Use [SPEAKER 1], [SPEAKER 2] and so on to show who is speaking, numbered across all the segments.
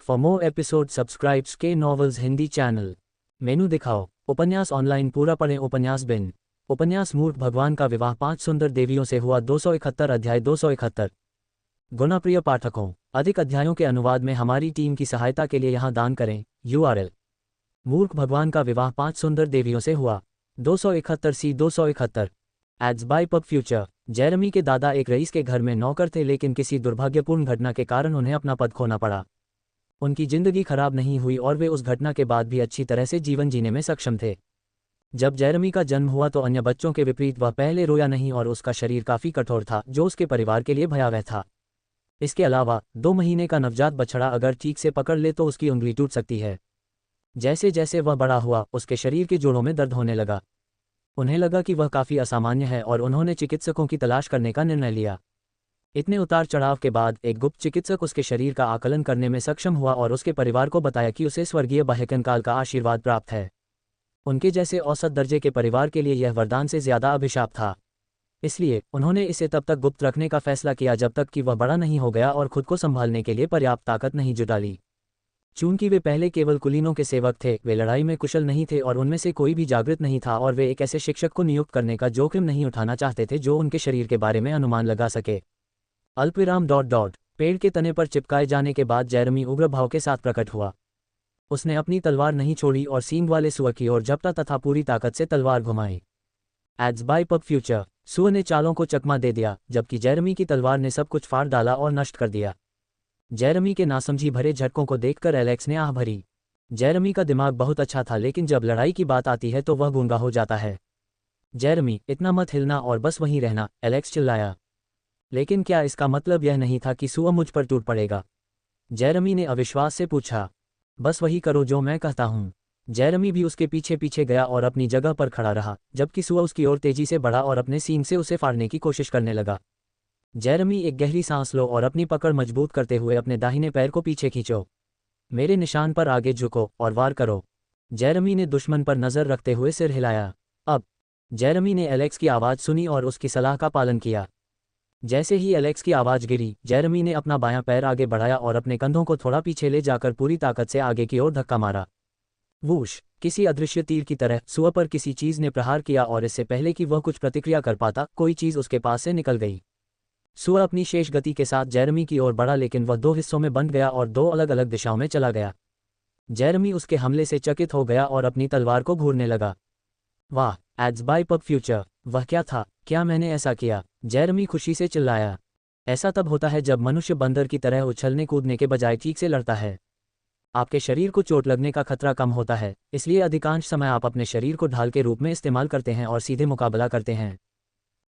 [SPEAKER 1] For more episode subscribes के novels Hindi channel. मेनू दिखाओ। उपन्यास ऑनलाइन पूरा पढ़ें। उपन्यास बिन। उपन्यास मूर्ख भगवान का विवाह 5 सुंदर देवियों से हुआ। 271 अध्याय 271। गुणाप्रिय पाठकों, अधिक अध्यायों के अनुवाद में हमारी टीम की सहायता के लिए यहाँ दान करें। URL। मूर्ख भगवान का विवाह 5 सुंदर देवियों से हुआ। 271 C 271। Ads by pub Future. Jeremy के दादा एक रईस के घर में नौकर थे, लेकिन किसी दुर्भाग्यपूर्ण घटना के कारण उन्हें अपना पद खोना पड़ा। उनकी जिंदगी खराब नहीं हुई और वे उस घटना के बाद भी अच्छी तरह से जीवन जीने में सक्षम थे। जब जेरेमी का जन्म हुआ तो अन्य बच्चों के विपरीत वह पहले रोया नहीं और उसका शरीर काफी कठोर था, जो उसके परिवार के लिए भयावह था। इसके अलावा 2 महीने का नवजात बछड़ा अगर ठीक से पकड़ ले तो उसकी उंगली टूट सकती है। जैसे जैसे वह बड़ा हुआ, उसके शरीर के जोड़ों में दर्द होने लगा। उन्हें लगा कि वह काफी असामान्य है और उन्होंने चिकित्सकों की तलाश करने का निर्णय लिया। इतने उतार चढ़ाव के बाद एक गुप्त चिकित्सक उसके शरीर का आकलन करने में सक्षम हुआ और उसके परिवार को बताया कि उसे स्वर्गीय बाह्यकंकाल का आशीर्वाद प्राप्त है। उनके जैसे औसत दर्जे के परिवार के लिए यह वरदान से ज्यादा अभिशाप था। इसलिए उन्होंने इसे तब तक गुप्त रखने का फैसला किया जब तक कि वह बड़ा नहीं हो गया और खुद को संभालने के लिए पर्याप्त ताकत नहीं जुटा ली। चूंकि वे पहले केवल कुलीनों के सेवक थे, वे लड़ाई में कुशल नहीं थे और उनमें से कोई भी जागृत नहीं था, और वे एक ऐसे शिक्षक को नियुक्त करने का जोखिम नहीं उठाना चाहते थे जो उनके शरीर के बारे में अनुमान लगा सके। अल्पविराम डॉट डॉट। पेड़ के तने पर चिपकाए जाने के बाद जेरेमी उग्र भाव के साथ प्रकट हुआ। उसने अपनी तलवार नहीं छोड़ी और सींग वाले सुअर की ओर झपटा तथा पूरी ताकत से तलवार घुमाई। Ads by pub Future. सुअर ने चालों को चकमा दे दिया, जबकि जेरेमी की तलवार ने सब कुछ फाड़ डाला और नष्ट कर दिया। जेरेमी के नासमझी भरे झटकों को देखकर एलेक्स ने आह भरी। जेरेमी का दिमाग बहुत अच्छा था, लेकिन जब लड़ाई की बात आती है तो वह गूंगा हो जाता है। जेरेमी, इतना मत हिलना और बस वहीं रहना, एलेक्स चिल्लाया। लेकिन क्या इसका मतलब यह नहीं था कि सुअर मुझ पर टूट पड़ेगा? जेरेमी ने अविश्वास से पूछा। बस वही करो जो मैं कहता हूँ। जेरेमी भी उसके पीछे पीछे गया और अपनी जगह पर खड़ा रहा, जबकि सुअर उसकी ओर तेजी से बढ़ा और अपने सींग से उसे फाड़ने की कोशिश करने लगा। जेरेमी, एक गहरी सांस लो और अपनी पकड़ मजबूत करते हुए अपने दाहिने पैर को पीछे खींचो। मेरे निशान पर आगे झुको और वार करो। जेरेमी ने दुश्मन पर नजर रखते हुए सिर हिलाया। अब जेरेमी ने एलेक्स की आवाज़ सुनी और उसकी सलाह का पालन किया। जैसे ही एलेक्स की आवाज़ गिरी, जेरेमी ने अपना बायां पैर आगे बढ़ाया और अपने कंधों को थोड़ा पीछे ले जाकर पूरी ताकत से आगे की ओर धक्का मारा। वूश! किसी अदृश्य तीर की तरह सुअर पर किसी चीज ने प्रहार किया और इससे पहले कि वह कुछ प्रतिक्रिया कर पाता, कोई चीज उसके पास से निकल गई। सुअर अपनी शेष गति के साथ जेरेमी की ओर बढ़ा, लेकिन वह 2 हिस्सों में बंट गया और 2 अलग अलग दिशाओं में चला गया। जेरेमी उसके हमले से चकित हो गया और अपनी तलवार को घूरने लगा। वाह! Ads by pub Future. वह क्या था? क्या मैंने ऐसा किया? जेरेमी खुशी से चिल्लाया। ऐसा तब होता है जब मनुष्य बंदर की तरह उछलने कूदने के बजाय ठीक से लड़ता है। आपके शरीर को चोट लगने का खतरा कम होता है, इसलिए अधिकांश समय आप अपने शरीर को ढाल के रूप में इस्तेमाल करते हैं और सीधे मुकाबला करते हैं।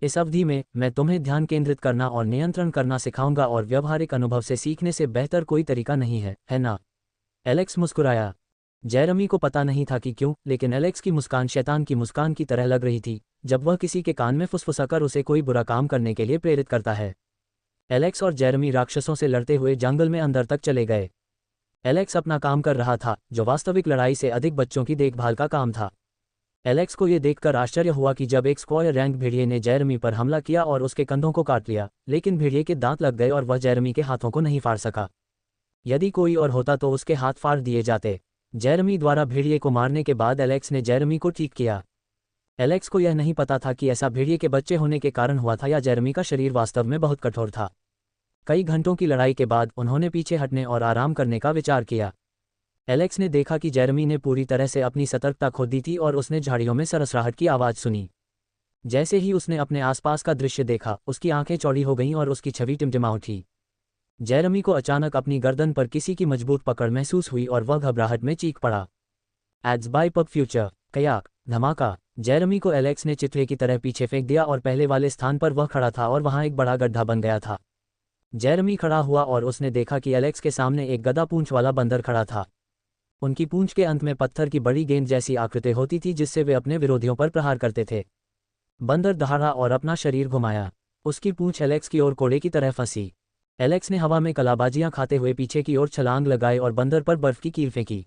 [SPEAKER 1] इस अवधि में मैं तुम्हें ध्यान केंद्रित करना और नियंत्रण करना सिखाऊंगा, और व्यवहारिक अनुभव से सीखने से बेहतर कोई तरीका नहीं है ना? एलेक्स मुस्कुराया। जेरेमी को पता नहीं था कि क्यों, लेकिन एलेक्स की मुस्कान शैतान की मुस्कान की तरह लग रही थी, जब वह किसी के कान में फुसफुसाकर उसे कोई बुरा काम करने के लिए प्रेरित करता है। एलेक्स और जेरेमी राक्षसों से लड़ते हुए जंगल में अंदर तक चले गए। एलेक्स अपना काम कर रहा था, जो वास्तविक लड़ाई से अधिक बच्चों की देखभाल का काम था। एलेक्स को यह देखकर आश्चर्य हुआ कि जब एक स्क्वायर रैंक भेड़िए ने जेरेमी पर हमला किया और उसके कंधों को काट लिया, लेकिन भेड़िए के दांत लग गए और वह जेरेमी के हाथों को नहीं फाड़ सका। यदि कोई और होता तो उसके हाथ फाड़ दिए जाते। जेरेमी द्वारा भेड़िए को मारने के बाद एलेक्स ने जेरेमी को ठीक किया। एलेक्स को यह नहीं पता था कि ऐसा भेड़िए के बच्चे होने के कारण हुआ था या जेरेमी का शरीर वास्तव में बहुत कठोर था। कई घंटों की लड़ाई के बाद उन्होंने पीछे हटने और आराम करने का विचार किया। एलेक्स ने देखा कि जेरेमी ने पूरी तरह से अपनी सतर्कता खो दी थी और उसने झाड़ियों में सरसराहट की आवाज़ सुनी। जैसे ही उसने अपने आसपास का दृश्य देखा, उसकी आंखें चौड़ी हो गईं और उसकी छवि टिमटिमा उठी। जेरेमी को अचानक अपनी गर्दन पर किसी की मजबूत पकड़ महसूस हुई और वह घबराहट में चीख पड़ा। Ads by pub Future. कयाक! धमाका! जेरेमी को एलेक्स ने चितवे की तरह पीछे फेंक दिया और पहले वाले स्थान पर वह खड़ा था और वहां एक बड़ा गड्ढा बन गया था। जेरेमी खड़ा हुआ और उसने देखा कि एलेक्स के सामने एक गदा पूंछ वाला बंदर खड़ा था। उनकी पूंछ के अंत में पत्थर की बड़ी गेंद जैसी आकृति होती थी, जिससे वे अपने विरोधियों पर प्रहार करते थे। बंदर दहाड़ा और अपना शरीर घुमाया। उसकी पूंछ एलेक्स की ओर कोड़े की तरह फंसी। एलेक्स ने हवा में कलाबाजियां खाते हुए पीछे की ओर छलांग लगाई और बंदर पर बर्फ की कील फेंकी।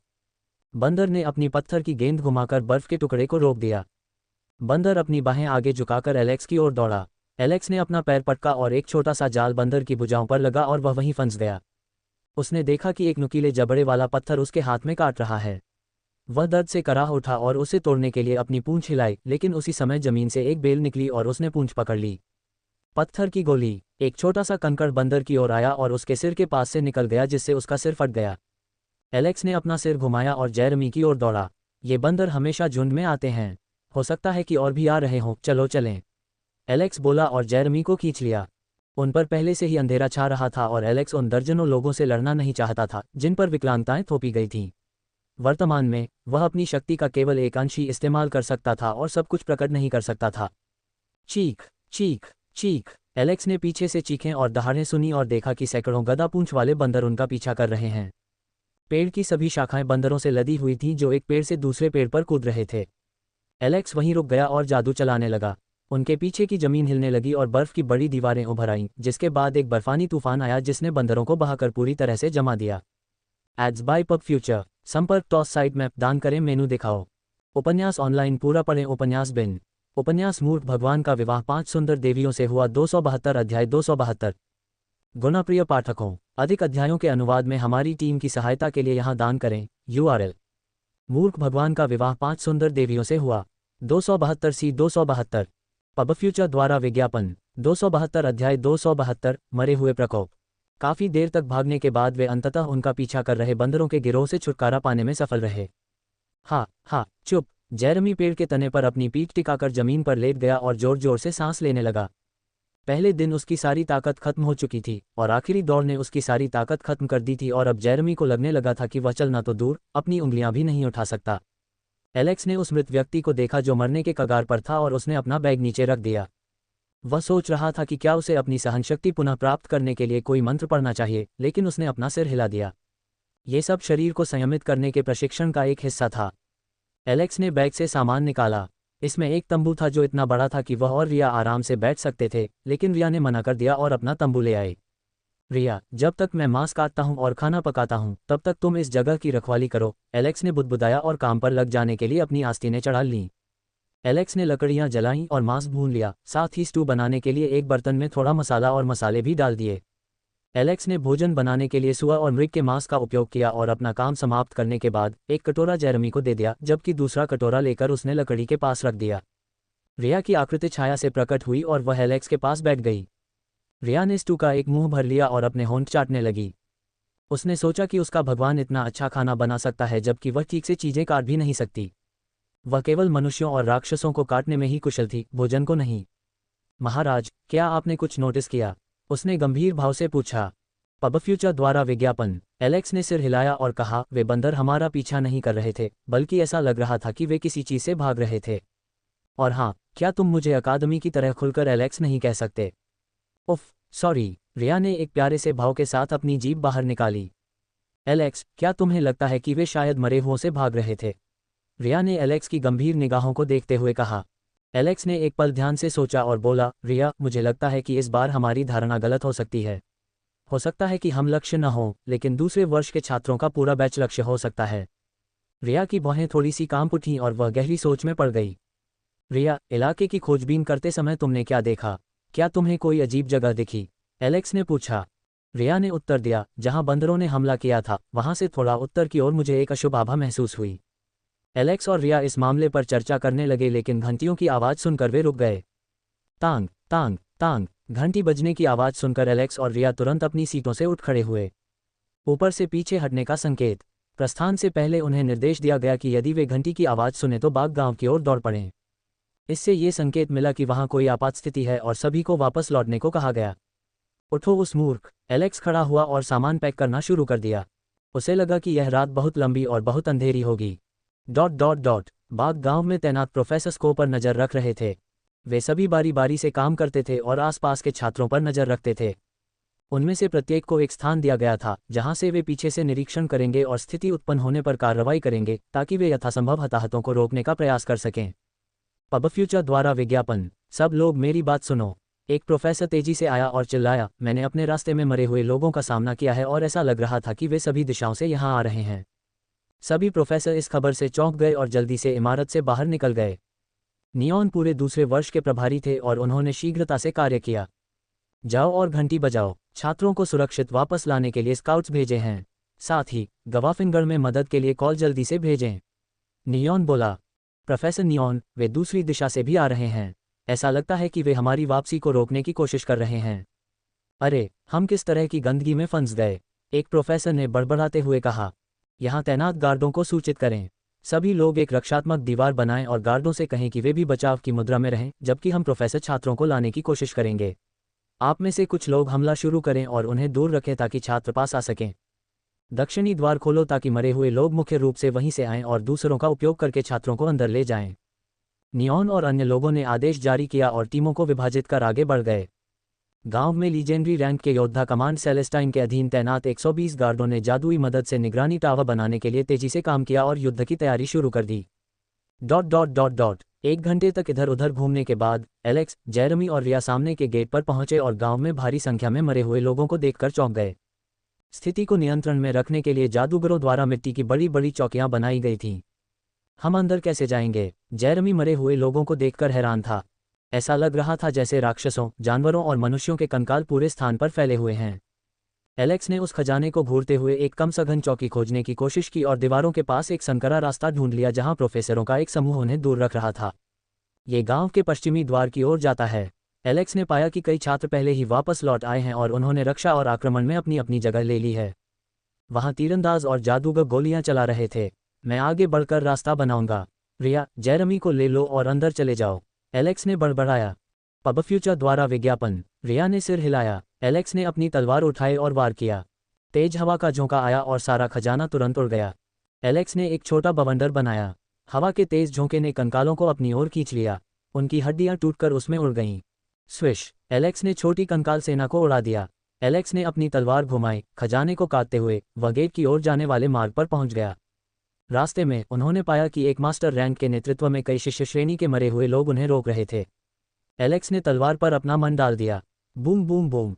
[SPEAKER 1] बंदर ने अपनी पत्थर की गेंद घुमाकर बर्फ के टुकड़े को रोक दिया। बंदर अपनी बाहें आगे झुकाकर एलेक्स की ओर दौड़ा। एलेक्स ने अपना पैर पटका और एक छोटा सा जाल बंदर की भुजाओं पर लगा और वह वहीं फंस गया। उसने देखा कि एक नुकीले जबड़े वाला पत्थर उसके हाथ में काट रहा है। वह दर्द से कराह उठा और उसे तोड़ने के लिए अपनी पूंछ हिलाई, लेकिन उसी समय जमीन से एक बेल निकली और उसने पूंछ पकड़ ली। पत्थर की गोली। एक छोटा सा कंकड़ बंदर की ओर आया और उसके सिर के पास से निकल गया, जिससे उसका सिर फट गया। एलेक्स ने अपना सिर घुमाया और जेरेमी की ओर दौड़ा। ये बंदर हमेशा झुंड में आते हैं, हो सकता है कि और भी आ रहे हों, चलो चलें। एलेक्स बोला और जेरेमी को खींच लिया। उन पर पहले से ही अंधेरा छा रहा था और एलेक्स उन दर्जनों लोगों से लड़ना नहीं चाहता था जिन पर विकलांगताएं थोपी गई थीं। वर्तमान में वह अपनी शक्ति का केवल एक अंश ही इस्तेमाल कर सकता था और सब कुछ प्रकट नहीं कर सकता था। चीख चीख चीख। एलेक्स ने पीछे से चीखें और दहाड़ें सुनी और देखा कि सैकड़ों गदा पूंछ वाले बंदर उनका पीछा कर रहे हैं। पेड़ की सभी शाखाएं बंदरों से लदी हुई थीं जो एक पेड़ से दूसरे पेड़ पर कूद रहे थे। एलेक्स वहीं रुक गया और जादू चलाने लगा। उनके पीछे की जमीन हिलने लगी और बर्फ की बड़ी दीवारें उभर आईं, जिसके बाद एक बर्फानी तूफान आया जिसने बंदरों को बहाकर पूरी तरह से जमा दिया। Ads by pub Future. संपर्क टॉस साइट मैप दान करें, मेनू दिखाओ। उपन्यास ऑनलाइन पूरा पढ़ें। उपन्यास बिन। उपन्यास मूर्ख भगवान का विवाह 5 सुंदर देवियों से हुआ 272 अध्याय 272। गुणप्रिय पाठकों, अधिक अध्यायों के अनुवाद में हमारी टीम की सहायता के लिए यहाँ दान करें। URL। मूर्ख भगवान का विवाह 5 सुंदर देवियों से हुआ 272 सी 272। पब फ्यूचर द्वारा विज्ञापन। 272 अध्याय 272। मरे हुए प्रकोप। काफी देर तक भागने के बाद वे अंततः उनका पीछा कर रहे बंदरों के गिरोह से छुटकारा पाने में सफल रहे। हा चुप। जेरेमी पेड़ के तने पर अपनी पीठ टिकाकर जमीन पर लेट गया और जोर जोर से सांस लेने लगा। पहले दिन उसकी सारी ताकत खत्म हो चुकी थी और आखिरी दौड़ ने उसकी सारी ताकत खत्म कर दी थी और अब जेरेमी को लगने लगा था कि वह चलना तो दूर, अपनी उंगलियां भी नहीं उठा सकता। एलेक्स ने उस मृत व्यक्ति को देखा जो मरने के कगार पर था और उसने अपना बैग नीचे रख दिया। वह सोच रहा था कि क्या उसे अपनी सहनशक्ति पुनः प्राप्त करने के लिए कोई मंत्र पढ़ना चाहिए, लेकिन उसने अपना सिर हिला दिया। ये सब शरीर को संयमित करने के प्रशिक्षण का एक हिस्सा था। एलेक्स ने बैग से सामान निकाला। इसमें एक तंबू था जो इतना बड़ा था कि वह और रिया आराम से बैठ सकते थे, लेकिन रिया ने मना कर दिया और अपना तंबू ले आई। रिया, जब तक मैं मांस काटता हूँ और खाना पकाता हूँ तब तक तुम इस जगह की रखवाली करो। एलेक्स ने बुदबुदाया और काम पर लग जाने के लिए अपनी आस्तीनें चढ़ा लीं। एलेक्स ने लकड़ियां जलाईं और मांस भून लिया, साथ ही स्टू बनाने के लिए एक बर्तन में थोड़ा मसाला और मसाले भी डाल दिए। एलेक्स ने भोजन बनाने के लिए सुअर और मृग के मांस का उपयोग किया और अपना काम समाप्त करने के बाद एक कटोरा जेरेमी को दे दिया, जबकि दूसरा कटोरा लेकर उसने लकड़ी के पास रख दिया। रिया की आकृति छाया से प्रकट हुई और वह एलेक्स के पास बैठ गई। रिया ने स्टू का एक मुंह भर लिया और अपने होंठ चाटने लगी। उसने सोचा कि उसका भगवान इतना अच्छा खाना बना सकता है जबकि वह ठीक से चीजें काट भी नहीं सकती। वह केवल मनुष्यों और राक्षसों को काटने में ही कुशल थी, भोजन को नहीं। महाराज, क्या आपने कुछ नोटिस किया? उसने गंभीर भाव से पूछा। पब फ्यूचर द्वारा विज्ञापन। एलेक्स ने सिर हिलाया और कहा, वे बंदर हमारा पीछा नहीं कर रहे थे, बल्कि ऐसा लग रहा था कि वे किसी चीज से भाग रहे थे। और हाँ, क्या तुम मुझे अकादमी की तरह खुलकर एलेक्स नहीं कह सकते? उफ, सॉरी। रिया ने एक प्यारे से भाव के साथ अपनी जीभ बाहर निकाली। एलेक्स, क्या तुम्हें लगता है कि वे शायद मरे हुओं से भाग रहे थे? रिया ने एलेक्स की गंभीर निगाहों को देखते हुए कहा। एलेक्स ने एक पल ध्यान से सोचा और बोला, रिया, मुझे लगता है कि इस बार हमारी धारणा गलत हो सकती है। हो सकता है कि हम लक्ष्य न हो, लेकिन दूसरे वर्ष के छात्रों का पूरा बैच लक्ष्य हो सकता है। रिया की भौहें थोड़ी सी कांप उठीं और वह गहरी सोच में पड़ गई। रिया, इलाके की खोजबीन करते समय तुमने क्या देखा? क्या तुम्हें कोई अजीब जगह दिखी? एलेक्स ने पूछा। रिया ने उत्तर दिया, जहां बंदरों ने हमला किया था वहां से थोड़ा उत्तर की ओर मुझे एक अशुभ आभा महसूस हुई। एलेक्स और रिया इस मामले पर चर्चा करने लगे, लेकिन घंटियों की आवाज सुनकर वे रुक गए। तांग तांग तांग। घंटी बजने की आवाज सुनकर एलेक्स और रिया तुरंत अपनी सीटों से उठ खड़े हुए। ऊपर से पीछे हटने का संकेत। प्रस्थान से पहले उन्हें निर्देश दिया गया कि यदि वे घंटी की आवाज सुने तो बाग गांव की ओर दौड़ पड़ें। इससे ये संकेत मिला कि वहां कोई आपात स्थिति है और सभी को वापस लौटने को कहा गया। उठो उस मूर्ख। एलेक्स खड़ा हुआ और सामान पैक करना शुरू कर दिया। उसे लगा कि यह रात बहुत लंबी और बहुत अंधेरी होगी। ... बाग गांव में तैनात प्रोफेसर स्को पर नजर रख रहे थे। वे सभी बारी बारी से काम करते थे और आसपास के छात्रों पर नजर रखते थे। उनमें से प्रत्येक को एक स्थान दिया गया था जहां से वे पीछे से निरीक्षण करेंगे और स्थिति उत्पन्न होने पर कार्रवाई करेंगे ताकि वे यथासंभव हताहतों को रोकने का प्रयास कर सकें। पब फ्यूचर द्वारा विज्ञापन। सब लोग मेरी बात सुनो। एक प्रोफेसर तेजी से आया और चिल्लाया, मैंने अपने रास्ते में मरे हुए लोगों का सामना किया है और ऐसा लग रहा था कि वे सभी दिशाओं से यहाँ आ रहे हैं। सभी प्रोफेसर इस खबर से चौंक गए और जल्दी से इमारत से बाहर निकल गए। नियॉन पूरे दूसरे वर्ष के प्रभारी थे और उन्होंने शीघ्रता से कार्य किया। जाओ और घंटी बजाओ। छात्रों को सुरक्षित वापस लाने के लिए स्काउट्स भेजे हैं। साथ ही गवाफिनगढ़ में मदद के लिए कॉल जल्दी से भेजें। नियॉन बोला। प्रोफेसर नियॉन, वे दूसरी दिशा से भी आ रहे हैं। ऐसा लगता है कि वे हमारी वापसी को रोकने की कोशिश कर रहे हैं। अरे, हम किस तरह की गंदगी में फंस गए, एक प्रोफेसर ने बड़बड़ाते हुए कहा। यहाँ तैनात गार्डों को सूचित करें। सभी लोग एक रक्षात्मक दीवार बनाएं और गार्डों से कहें कि वे भी बचाव की मुद्रा में रहें, जबकि हम प्रोफेसर छात्रों को लाने की कोशिश करेंगे। आप में से कुछ लोग हमला शुरू करें और उन्हें दूर रखें ताकि छात्र पास आ सकें। दक्षिणी द्वार खोलो ताकि मरे हुए लोग मुख्य रूप से वहीं से आएं और दूसरों का उपयोग करके छात्रों को अंदर ले जाएं। नियॉन और अन्य लोगों ने आदेश जारी किया और टीमों को विभाजित कर आगे बढ़ गए। गांव में लीजेंडरी रैंक के योद्धा कमांड सेलेस्टाइन के अधीन तैनात 120 गार्डों ने जादुई मदद से निगरानी टावर बनाने के लिए तेजी से काम किया और युद्ध की तैयारी शुरू कर दी। ... 1 घंटे तक इधर उधर घूमने के बाद एलेक्स, जेरेमी और रिया सामने के गेट पर पहुंचे और गांव में भारी संख्या में मरे हुए लोगों को देखकर चौंक गए। स्थिति को नियंत्रण में रखने के लिए जादूगरों द्वारा मिट्टी की बड़ी बड़ी चौकियां बनाई गई थीं। हम अंदर कैसे जाएंगे? जेरेमी मरे हुए लोगों को देखकर हैरान था। ऐसा लग रहा था जैसे राक्षसों, जानवरों और मनुष्यों के कंकाल पूरे स्थान पर फैले हुए हैं। एलेक्स ने उस खजाने को घूरते हुए एक कम सघन चौकी खोजने की कोशिश की और दीवारों के पास एक संकरा रास्ता ढूंढ लिया जहां प्रोफेसरों का एक समूह उन्हें दूर रख रहा था। ये गांव के पश्चिमी द्वार की ओर जाता है। एलेक्स ने पाया कि कई छात्र पहले ही वापस लौट आए हैं और उन्होंने रक्षा और आक्रमण में अपनी अपनी जगह ले ली है। वहां तीरंदाज और जादूगर गोलियां चला रहे थे। मैं आगे बढ़कर रास्ता बनाऊंगा। रिया, जेरेमी को ले लो और अंदर चले जाओ, एलेक्स ने बड़बड़ाया। पब फ्यूचर द्वारा विज्ञापन। रिया ने सिर हिलाया। एलेक्स ने अपनी तलवार उठाई और वार किया। तेज हवा का झोंका आया और सारा खजाना तुरंत उड़ गया। एलेक्स ने एक छोटा बवंडर बनाया। हवा के तेज झोंके ने कंकालों को अपनी ओर खींच लिया। उनकी हड्डियां टूटकर उसमें उड़ गईं। स्विश! एलेक्स ने छोटी कंकाल सेना को उड़ा दिया। एलेक्स ने अपनी तलवार घुमाई। खजाने को काटते हुए वह गेट की ओर जाने वाले मार्ग पर पहुंच गया। रास्ते में उन्होंने पाया कि एक मास्टर रैंक के नेतृत्व में कई शिष्य श्रेणी के मरे हुए लोग उन्हें रोक रहे थे। एलेक्स ने तलवार पर अपना मन डाल दिया। Boom boom boom!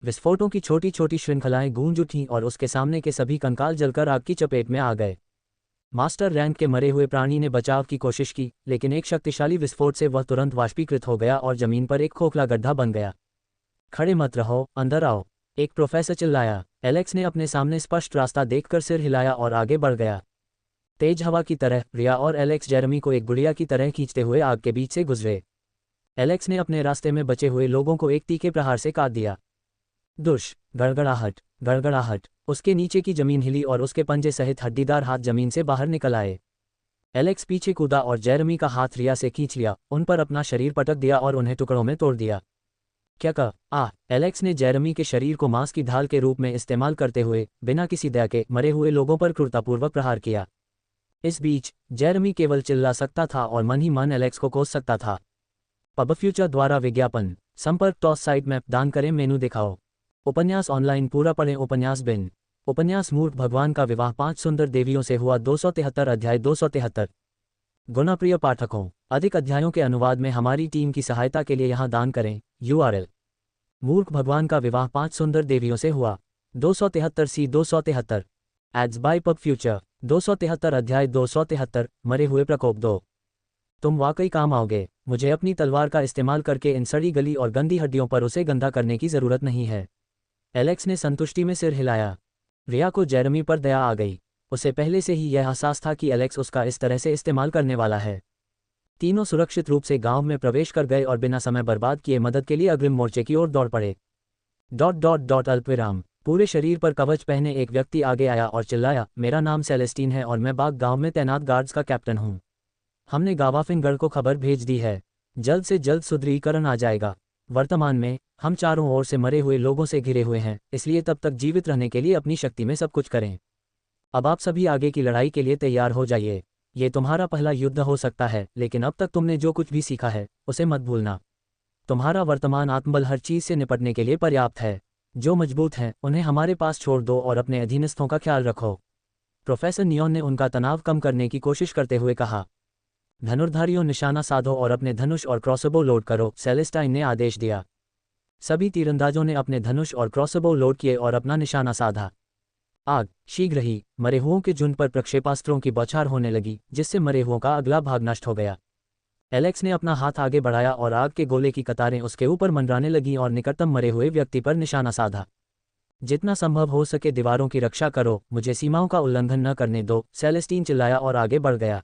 [SPEAKER 1] विस्फोटों की छोटी छोटी श्रृंखलाएं गूंज उठीं और उसके सामने के सभी कंकाल जलकर आग की चपेट में आ गए। मास्टर रैंक के मरे हुए प्राणी ने बचाव की कोशिश की, लेकिन एक शक्तिशाली विस्फोट से वह तुरंत वाष्पीकृत हो गया और जमीन पर एक खोखला गड्ढा बन गया। खड़े मत रहो, अंदर आओ, एक प्रोफेसर चिल्लाया। एलेक्स ने अपने सामने स्पष्ट रास्ता देखकर सिर हिलाया और आगे बढ़ गया। तेज हवा की तरह रिया और एलेक्स जेरेमी को एक गुड़िया की तरह खींचते हुए आग के बीच से गुजरे। एलेक्स ने अपने रास्ते में बचे हुए लोगों को एक तीखे प्रहार से काट दिया। दुश! गड़गड़ाहट, गड़गड़ाहट! उसके नीचे की जमीन हिली और उसके पंजे सहित हड्डीदार हाथ जमीन से बाहर निकल आए। एलेक्स पीछे कूदा और जेरेमी का हाथ रिया से खींच लिया, उन पर अपना शरीर पटक दिया और उन्हें टुकड़ों में तोड़ दिया। क्या कहा? एलेक्स ने जेरेमी के शरीर को मांस की ढाल के रूप में इस्तेमाल करते हुए बिना किसी दया के मरे हुए लोगों पर क्रूरतापूर्वक प्रहार किया। इस बीच जेरेमी केवल चिल्ला सकता था और मन ही मन एलेक्स को कोस सकता था। पब फ्यूचर द्वारा विज्ञापन। संपर्क टॉस साइट मैप दान करें, मेनू दिखाओ। उपन्यास ऑनलाइन पूरा पढ़ें। उपन्यास बिन। उपन्यास मूर्ख भगवान का विवाह 5 सुंदर देवियों से हुआ 273 अध्याय 273। गुणाप्रिय पाठकों, अधिक अध्यायों के अनुवाद में हमारी टीम की सहायता के लिए यहाँ दान करें। URL: मूर्ख भगवान का विवाह 5 सुंदर देवियों से हुआ 273 C 273। Ads by pub Future. 273 अध्याय 273। मरे हुए प्रकोप 2। तुम वाकई काम आओगे। मुझे अपनी तलवार का इस्तेमाल करके इन सड़ी गली और गंदी हड्डियों पर उसे गंदा करने की जरूरत नहीं है। एलेक्स ने संतुष्टि में सिर हिलाया। रिया को जेरेमी पर दया आ गई। उसे पहले से ही यह एहसास था कि एलेक्स उसका इस तरह से इस्तेमाल करने वाला है। तीनों सुरक्षित रूप से गांव में प्रवेश कर गए और बिना समय बर्बाद किए मदद के लिए अग्रिम मोर्चे की ओर दौड़ पड़े। ... अल्पविराम। पूरे शरीर पर कवच पहने एक व्यक्ति आगे आया और चिल्लाया, मेरा नाम सेलेस्टीन है और मैं बाग गांव में तैनात गार्ड्स का कैप्टन हूं। हमने गावाफिनगढ़ को खबर भेज दी है। जल्द से जल्द सुदृढ़ीकरण आ जाएगा। वर्तमान में हम चारों ओर से मरे हुए लोगों से घिरे हुए हैं, इसलिए तब तक जीवित रहने के लिए अपनी शक्ति में सब कुछ करें। अब आप सभी आगे की लड़ाई के लिए तैयार हो जाइए। ये तुम्हारा पहला युद्ध हो सकता है, लेकिन अब तक तुमने जो कुछ भी सीखा है उसे मत भूलना। तुम्हारा वर्तमान आत्मबल हर चीज से निपटने के लिए पर्याप्त है। जो मजबूत हैं उन्हें हमारे पास छोड़ दो और अपने अधीनस्थों का ख्याल रखो। प्रोफेसर नियॉन ने उनका तनाव कम करने की कोशिश करते हुए कहा। धनुर्धारियों, निशाना साधो और अपने धनुष और क्रॉसबो लोड करो, सेलेस्टाइन ने आदेश दिया। सभी तीरंदाजों ने अपने धनुष और क्रॉसबो लोड किए और अपना निशाना साधा। आग! शीघ्र ही मरे हुओं के झुंड पर प्रक्षेपास्त्रों की बौछार होने लगी, जिससे मरे हुओं का अगला भाग नष्ट हो गया। एलेक्स ने अपना हाथ आगे बढ़ाया और आग के गोले की कतारें उसके ऊपर मंडराने लगीं और निकटतम मरे हुए व्यक्ति पर निशाना साधा। जितना संभव हो सके दीवारों की रक्षा करो, मुझे सीमाओं का उल्लंघन न करने दो, सेलेस्टीन चिल्लाया और आगे बढ़ गया।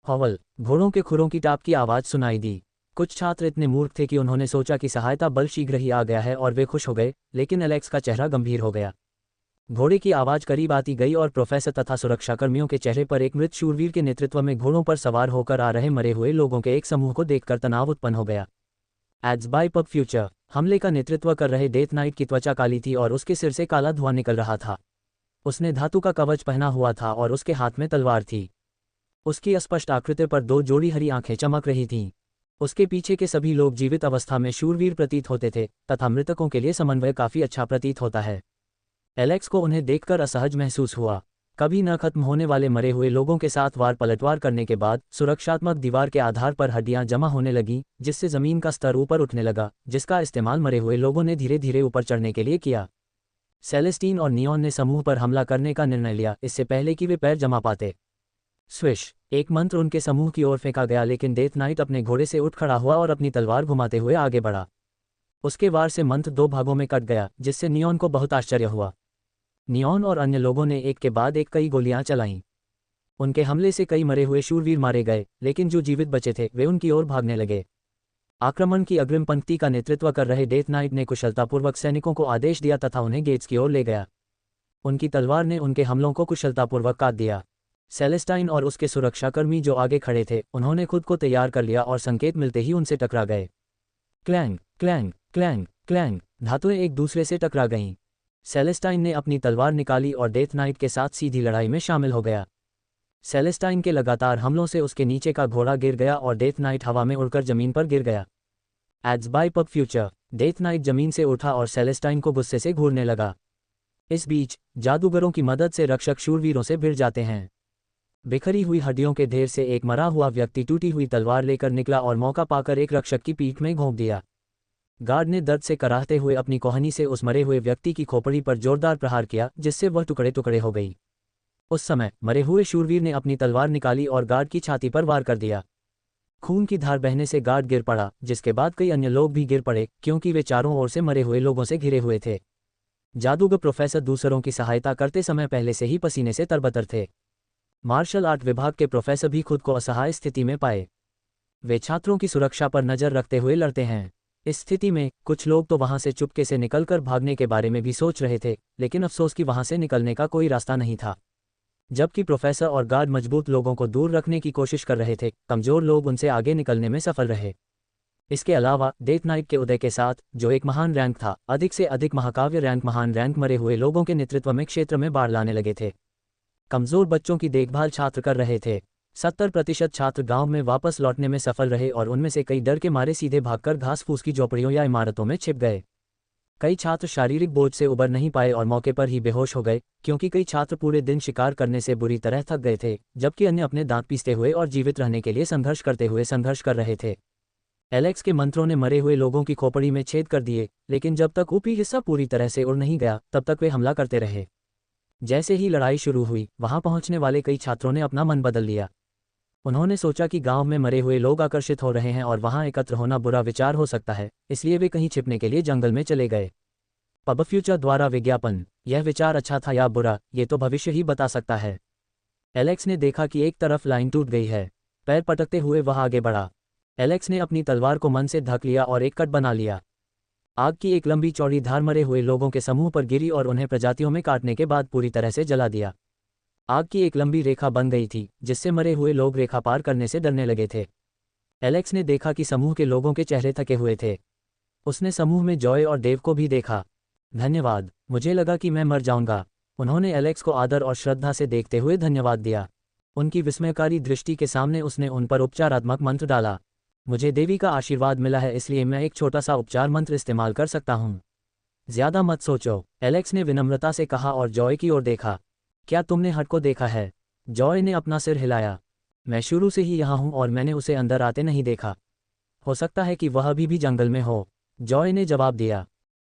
[SPEAKER 1] हॉवल, घोड़ों के खुरों की टाप की आवाज़ सुनाई दी। कुछ छात्र इतने मूर्ख थे कि उन्होंने सोचा कि सहायता बल शीघ्र ही आ गया है और वे खुश हो गए, लेकिन एलेक्स का चेहरा गंभीर हो गया। घोड़े की आवाज़ करीब आती गई और प्रोफेसर तथा सुरक्षाकर्मियों के चेहरे पर एक मृत शूरवीर के नेतृत्व में घोड़ों पर सवार होकर आ रहे मरे हुए लोगों के एक समूह को देखकर तनाव उत्पन्न हो गया। एड्स बाय पब फ्यूचर, हमले का नेतृत्व कर रहे डेथ नाइट की त्वचा काली थी और उसके सिर से काला धुआं निकल रहा था। उसने धातु का कवच पहना हुआ था और उसके हाथ में तलवार थी। उसकी अस्पष्ट आकृति पर 2 जोड़ी हरी आंखें चमक रही थीं। उसके पीछे के सभी लोग जीवित अवस्था में शूरवीर प्रतीत होते थे तथा मृतकों के लिए समन्वय काफ़ी अच्छा प्रतीत होता है। एलेक्स को उन्हें देखकर असहज महसूस हुआ। कभी न खत्म होने वाले मरे हुए लोगों के साथ वार पलटवार करने के बाद सुरक्षात्मक दीवार के आधार पर हड्डियां जमा होने लगीं, जिससे जमीन का स्तर ऊपर उठने लगा, जिसका इस्तेमाल मरे हुए लोगों ने धीरे धीरे ऊपर चढ़ने के लिए किया। सेलेस्टीन और नियॉन ने समूह पर हमला करने का निर्णय लिया, इससे पहले कि वे पैर जमा पाते। स्विश, एक मंत्र उनके समूह की ओर फेंका गया, लेकिन डेथ नाइट अपने घोड़े से उठ खड़ा हुआ और अपनी तलवार घुमाते हुए आगे बढ़ा। उसके वार से मंत्र 2 भागों में कट गया, जिससे नियॉन को बहुत आश्चर्य हुआ। नियॉन और अन्य लोगों ने एक के बाद एक कई गोलियां चलाईं। उनके हमले से कई मरे हुए शूरवीर मारे गए, लेकिन जो जीवित बचे थे वे उनकी ओर भागने लगे। आक्रमण की अग्रिम पंक्ति का नेतृत्व कर रहे डेथ नाइट ने कुशलतापूर्वक सैनिकों को आदेश दिया तथा उन्हें गेट्स की ओर ले गया। उनकी तलवार ने उनके हमलों को कुशलतापूर्वक काट दिया। सेलेस्टाइन और उसके सुरक्षाकर्मी जो आगे खड़े थे, उन्होंने खुद को तैयार कर लिया और संकेत मिलते ही उनसे टकरा गए। क्लैंग क्लैंग क्लैंग क्लैंग, धातुएं एक दूसरे से टकरा गईं। सेलेस्टाइन ने अपनी तलवार निकाली और डेथ नाइट के साथ सीधी लड़ाई में शामिल हो गया। सेलेस्टाइन के लगातार हमलों से उसके नीचे का घोड़ा गिर गया और डेथ नाइट हवा में उड़कर जमीन पर गिर गया। Ads by pub Future, death knight जमीन से उठा और सेलेस्टाइन को गुस्से से घूरने लगा। इस बीच जादूगरों की मदद से रक्षक शूरवीरों से भिड़ जाते हैं। बिखरी हुई हड्डियों के ढेर से एक मरा हुआ व्यक्ति टूटी हुई तलवार लेकर निकला और मौका पाकर एक रक्षक की पीठ में घोंप दिया। गार्ड ने दर्द से कराहते हुए अपनी कोहनी से उस मरे हुए व्यक्ति की खोपड़ी पर जोरदार प्रहार किया, जिससे वह टुकड़े टुकड़े हो गई। उस समय मरे हुए शूरवीर ने अपनी तलवार निकाली और गार्ड की छाती पर वार कर दिया। खून की धार बहने से गार्ड गिर पड़ा, जिसके बाद कई अन्य लोग भी गिर पड़े, क्योंकि वे चारों ओर से मरे हुए लोगों से घिरे हुए थे। जादूगर प्रोफेसर दूसरों की सहायता करते समय पहले से ही पसीने से तरबतर थे। मार्शल आर्ट विभाग के प्रोफेसर भी खुद को असहाय स्थिति में पाए। वे छात्रों की सुरक्षा पर नजर रखते हुए लड़ते हैं। इस स्थिति में कुछ लोग तो वहां से चुपके से निकलकर भागने के बारे में भी सोच रहे थे, लेकिन अफसोस कि वहां से निकलने का कोई रास्ता नहीं था। जबकि प्रोफेसर और गार्ड मजबूत लोगों को दूर रखने की कोशिश कर रहे थे, कमजोर लोग उनसे आगे निकलने में सफल रहे। इसके अलावा डेथ नाइट के उदय के साथ, जो एक महान रैंक था, अधिक से अधिक महाकाव्य रैंक महान रैंक मरे हुए लोगों के नेतृत्व में क्षेत्र में बाढ़ लाने लगे थे। कमजोर बच्चों की देखभाल छात्र कर रहे थे। 70% छात्र गांव में वापस लौटने में सफल रहे और उनमें से कई डर के मारे सीधे भागकर घास फूस की झोपड़ियों या इमारतों में छिप गए। कई छात्र शारीरिक बोझ से उबर नहीं पाए और मौके पर ही बेहोश हो गए, क्योंकि कई छात्र पूरे दिन शिकार करने से बुरी तरह थक गए थे, जबकि अन्य अपने दांत पीसते हुए और जीवित रहने के लिए संघर्ष करते हुए संघर्ष कर रहे थे। एलेक्स के मंत्रों ने मरे हुए लोगों की खोपड़ी में छेद कर दिए, लेकिन जब तक ऊपरी हिस्सा पूरी तरह से उड़ नहीं गया, तब तक वे हमला करते रहे। जैसे ही लड़ाई शुरू हुई, वहां पहुंचने वाले कई छात्रों ने अपना मन बदल लिया। उन्होंने सोचा कि गांव में मरे हुए लोग आकर्षित हो रहे हैं और वहां एकत्र होना बुरा विचार हो सकता है, इसलिए वे कहीं छिपने के लिए जंगल में चले गए। पब फ्यूचर द्वारा विज्ञापन, यह विचार अच्छा था या बुरा, ये तो भविष्य ही बता सकता है। एलेक्स ने देखा कि एक तरफ लाइन टूट गई है। पैर पटकते हुए वह आगे बढ़ा। एलेक्स ने अपनी तलवार को मन से ढक लिया और एक कट बना लिया। आग की एक लंबी चौड़ी धार मरे हुए लोगों के समूह पर गिरी और उन्हें प्रजातियों में काटने के बाद पूरी तरह से जला दिया। आग की एक लंबी रेखा बन गई थी, जिससे मरे हुए लोग रेखा पार करने से डरने लगे थे। एलेक्स ने देखा कि समूह के लोगों के चेहरे थके हुए थे। उसने समूह में जॉय और डेव को भी देखा। धन्यवाद, मुझे लगा कि मैं मर जाऊंगा। उन्होंने एलेक्स को आदर और श्रद्धा से देखते हुए धन्यवाद दिया। उनकी विस्मयकारी दृष्टि के सामने उसने उन पर उपचारात्मक मंत्र डाला। मुझे देवी का आशीर्वाद मिला है, इसलिए मैं एक छोटा सा उपचार मंत्र इस्तेमाल कर सकता हूँ। ज्यादा मत सोचो, एलेक्स ने विनम्रता से कहा और जॉय की ओर देखा। क्या तुमने हट को देखा है? जॉय ने अपना सिर हिलाया। मैं शुरू से ही यहाँ हूँ और मैंने उसे अंदर आते नहीं देखा। हो सकता है कि वह अभी भी जंगल में हो, जॉय ने जवाब दिया।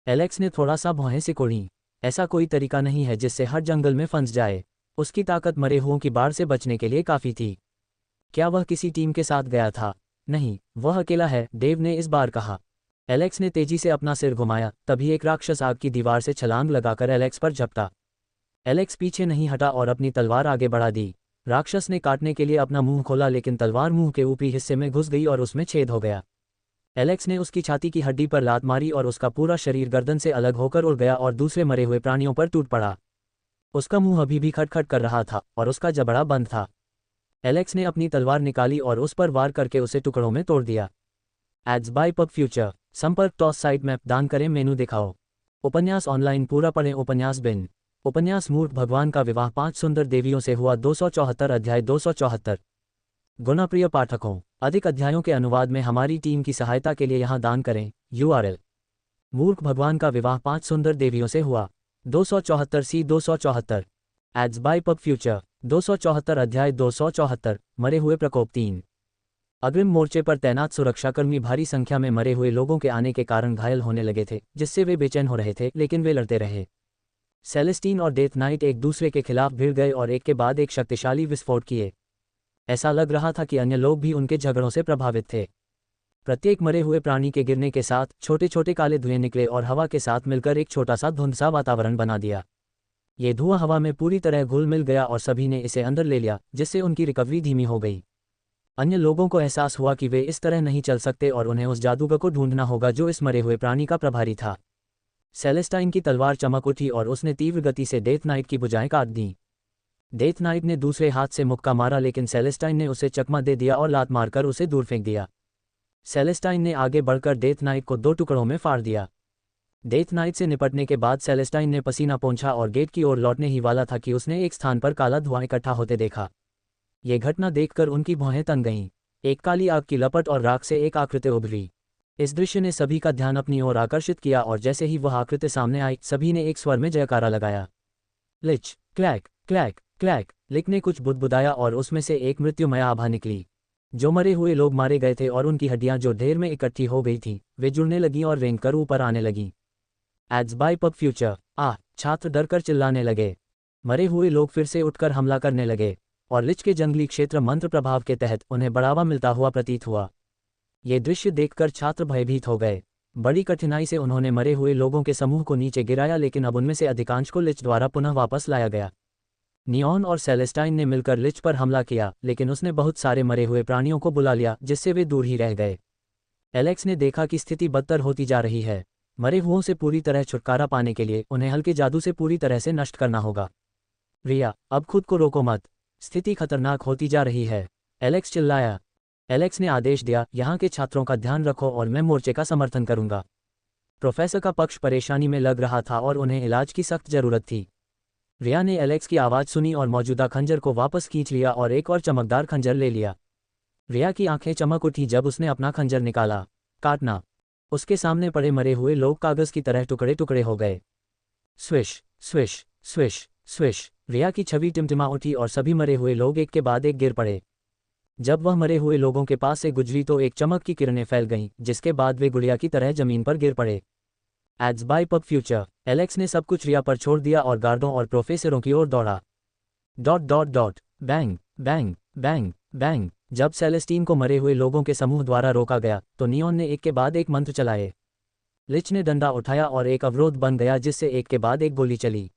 [SPEAKER 1] एलेक्स ने थोड़ा सा भौहें सिकोड़ी। ऐसा कोई तरीका नहीं है जिससे हट जंगल में फंस जाए। उसकी ताकत मरे हुओं की बाढ़ से बचने के लिए काफ़ी थी। क्या वह किसी टीम के साथ गया था? नहीं, वह अकेला है, डेव ने इस बार कहा। एलेक्स ने तेजी से अपना सिर घुमाया, तभी एक राक्षस आग की दीवार से छलांग लगाकर एलेक्स पर झपटा। एलेक्स पीछे नहीं हटा और अपनी तलवार आगे बढ़ा दी। राक्षस ने काटने के लिए अपना मुंह खोला, लेकिन तलवार मुंह के ऊपरी हिस्से में घुस गई और उसमें छेद हो गया। एलेक्स ने उसकी छाती की हड्डी पर लात मारी और उसका पूरा शरीर गर्दन से अलग होकर उड़ गया और दूसरे मरे हुए प्राणियों पर टूट पड़ा। उसका मुंह अभी भी खटखट कर रहा था और उसका जबड़ा बंद था। एलेक्स ने अपनी तलवार निकाली और उस पर वार करके उसे टुकड़ों में तोड़ दिया। Ads by pub Future. संपर्क टॉस साइट मैप दान करें, मेनू दिखाओ। उपन्यास ऑनलाइन पूरा पढ़ें। उपन्यास बिन। उपन्यास मूर्ख भगवान का विवाह 5 सुंदर देवियों से हुआ 274 अध्याय 274। गुणाप्रिय पाठकों, अधिक अध्यायों के अनुवाद में हमारी टीम की सहायता के लिए यहाँ दान करें। URL। मूर्ख भगवान का विवाह 5 सुंदर देवियों से हुआ 274 C 274। Ads by pub Future. 274 अध्याय 274। मरे हुए प्रकोप 3। अग्रिम मोर्चे पर तैनात सुरक्षाकर्मी भारी संख्या में मरे हुए लोगों के आने के कारण घायल होने लगे थे, जिससे वे बेचैन हो रहे थे, लेकिन वे लड़ते रहे। सेलेस्टीन और डेथ नाइट एक दूसरे के खिलाफ भिड़ गए और एक के बाद एक शक्तिशाली विस्फोट किए। ऐसा लग रहा था कि अन्य लोग भी उनके झगड़ों से प्रभावित थे। प्रत्येक मरे हुए प्राणी के गिरने के साथ छोटे छोटे काले धुएं निकले और हवा के साथ मिलकर एक छोटा सा धुंध सा वातावरण बना दिया। ये धुआं हवा में पूरी तरह घुल मिल गया और सभी ने इसे अंदर ले लिया, जिससे उनकी रिकवरी धीमी हो गई। अन्य लोगों को एहसास हुआ कि वे इस तरह नहीं चल सकते और उन्हें उस जादूगर को ढूंढना होगा जो इस मरे हुए प्राणी का प्रभारी था। सेलेस्टाइन की तलवार चमक उठी और उसने तीव्र गति से डेथ नाइट की भुजाएं काट दी। डेथ नाइट ने दूसरे हाथ से मुक्का मारा, लेकिन सेलेस्टाइन ने उसे चकमा दे दिया और लात मारकर उसे दूर फेंक दिया। सेलेस्टाइन ने आगे बढ़कर डेथ नाइट को 2 टुकड़ों में फाड़ दिया। डेथ नाइट से निपटने के बाद सेलेस्टाइन ने पसीना पोंछा और गेट की ओर लौटने ही वाला था कि उसने एक स्थान पर काला धुआं इकट्ठा होते देखा। ये घटना देखकर उनकी भौहें तन गईं। एक काली आग की लपट और राख से एक आकृति उभरी। इस दृश्य ने सभी का ध्यान अपनी ओर आकर्षित किया और जैसे ही वह आकृति सामने आई, सभी ने एक स्वर में जयकारा लगाया। लिच, क्लैक क्लैक क्लैक। लिक ने कुछ बुदबुदाया और उसमें से एक मृत्युमय आभा निकली। जो मरे हुए लोग मारे गए थे और उनकी हड्डियां जो ढेर में इकट्ठी हो गई थीं, वे जुड़ने लगीं और रेंग कर ऊपर आने लगीं। Ads by pub Future. छात्र डरकर चिल्लाने लगे। मरे हुए लोग फिर से उठकर हमला करने लगे और लिच के जंगली क्षेत्र मंत्र प्रभाव के तहत उन्हें बढ़ावा मिलता हुआ प्रतीत हुआ। ये दृश्य देखकर छात्र भयभीत हो गए। बड़ी कठिनाई से उन्होंने मरे हुए लोगों के समूह को नीचे गिराया, लेकिन अब उनमें से अधिकांश को लिच द्वारा पुनः वापस लाया गया। नियॉन और सेलेस्टाइन ने मिलकर लिच पर हमला किया, लेकिन उसने बहुत सारे मरे हुए प्राणियों को बुला लिया, जिससे वे दूर ही रह गए। एलेक्स ने देखा कि स्थिति बदतर होती जा रही है। मरे हुओं से पूरी तरह छुटकारा पाने के लिए उन्हें हल्के जादू से पूरी तरह से नष्ट करना होगा। रिया, अब खुद को रोको मत, स्थिति खतरनाक होती जा रही है, एलेक्स चिल्लाया। एलेक्स ने आदेश दिया, यहाँ के छात्रों का ध्यान रखो और मैं मोर्चे का समर्थन करूंगा। प्रोफेसर का पक्ष परेशानी में लग रहा था और उन्हें इलाज की सख्त जरूरत थी। रिया ने एलेक्स की आवाज़ सुनी और मौजूदा खंजर को वापस खींच लिया और एक और चमकदार खंजर ले लिया। रिया की आंखें चमक उठी जब उसने अपना खंजर निकाला। काटना। उसके सामने पड़े मरे हुए लोग कागज की तरह टुकड़े टुकड़े हो गए। Swish swish swish swish. Riya की छवि टिमटिमा उठी और सभी मरे हुए लोग एक के बाद एक गिर पड़े। जब वह मरे हुए लोगों के पास से गुजरी तो एक चमक की किरणें फैल गईं, जिसके बाद वे गुड़िया की तरह जमीन पर गिर पड़े। Ads by pub Future. Alex ने सब कुछ रिया पर छोड़ दिया और गार्डों और प्रोफेसरों की ओर दौड़ा। Dot dot dot. Bang bang bang bang. जब सेलेस्टीन को मरे हुए लोगों के समूह द्वारा रोका गया तो नियॉन ने एक के बाद एक मंत्र चलाए। लिच ने डंडा उठाया और एक अवरोध बन गया, जिससे एक के बाद एक गोली चली।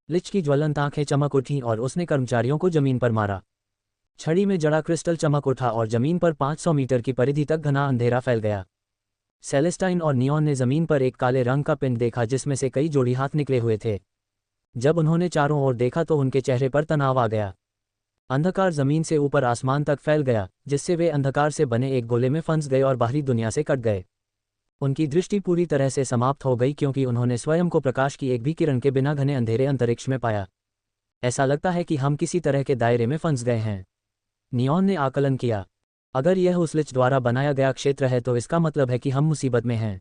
[SPEAKER 1] लिच की ज्वलंत आंखें चमक उठीं और उसने कर्मचारियों को जमीन पर मारा। छड़ी में जड़ा क्रिस्टल चमक उठा और जमीन पर 500 मीटर की परिधि तक घना अंधेरा फैल गया। सेलेस्टाइन और नियॉन ने जमीन पर एक काले रंग का पिंड देखा, जिसमें से कई जोड़ी हाथ निकले हुए थे। जब उन्होंने चारों ओर देखा तो उनके चेहरे पर तनाव आ गया। अंधकार जमीन से ऊपर आसमान तक फैल गया, जिससे वे अंधकार से बने एक गोले में फंस गए और बाहरी दुनिया से कट गए। उनकी दृष्टि पूरी तरह से समाप्त हो गई, क्योंकि उन्होंने स्वयं को प्रकाश की एक भी किरण के बिना घने अंधेरे अंतरिक्ष में पाया। ऐसा लगता है कि हम किसी तरह के दायरे में फंस गए हैं। नियॉन ने आकलन किया। अगर यह उस लिच द्वारा बनाया गया क्षेत्र है तो इसका मतलब है कि हम मुसीबत में हैं।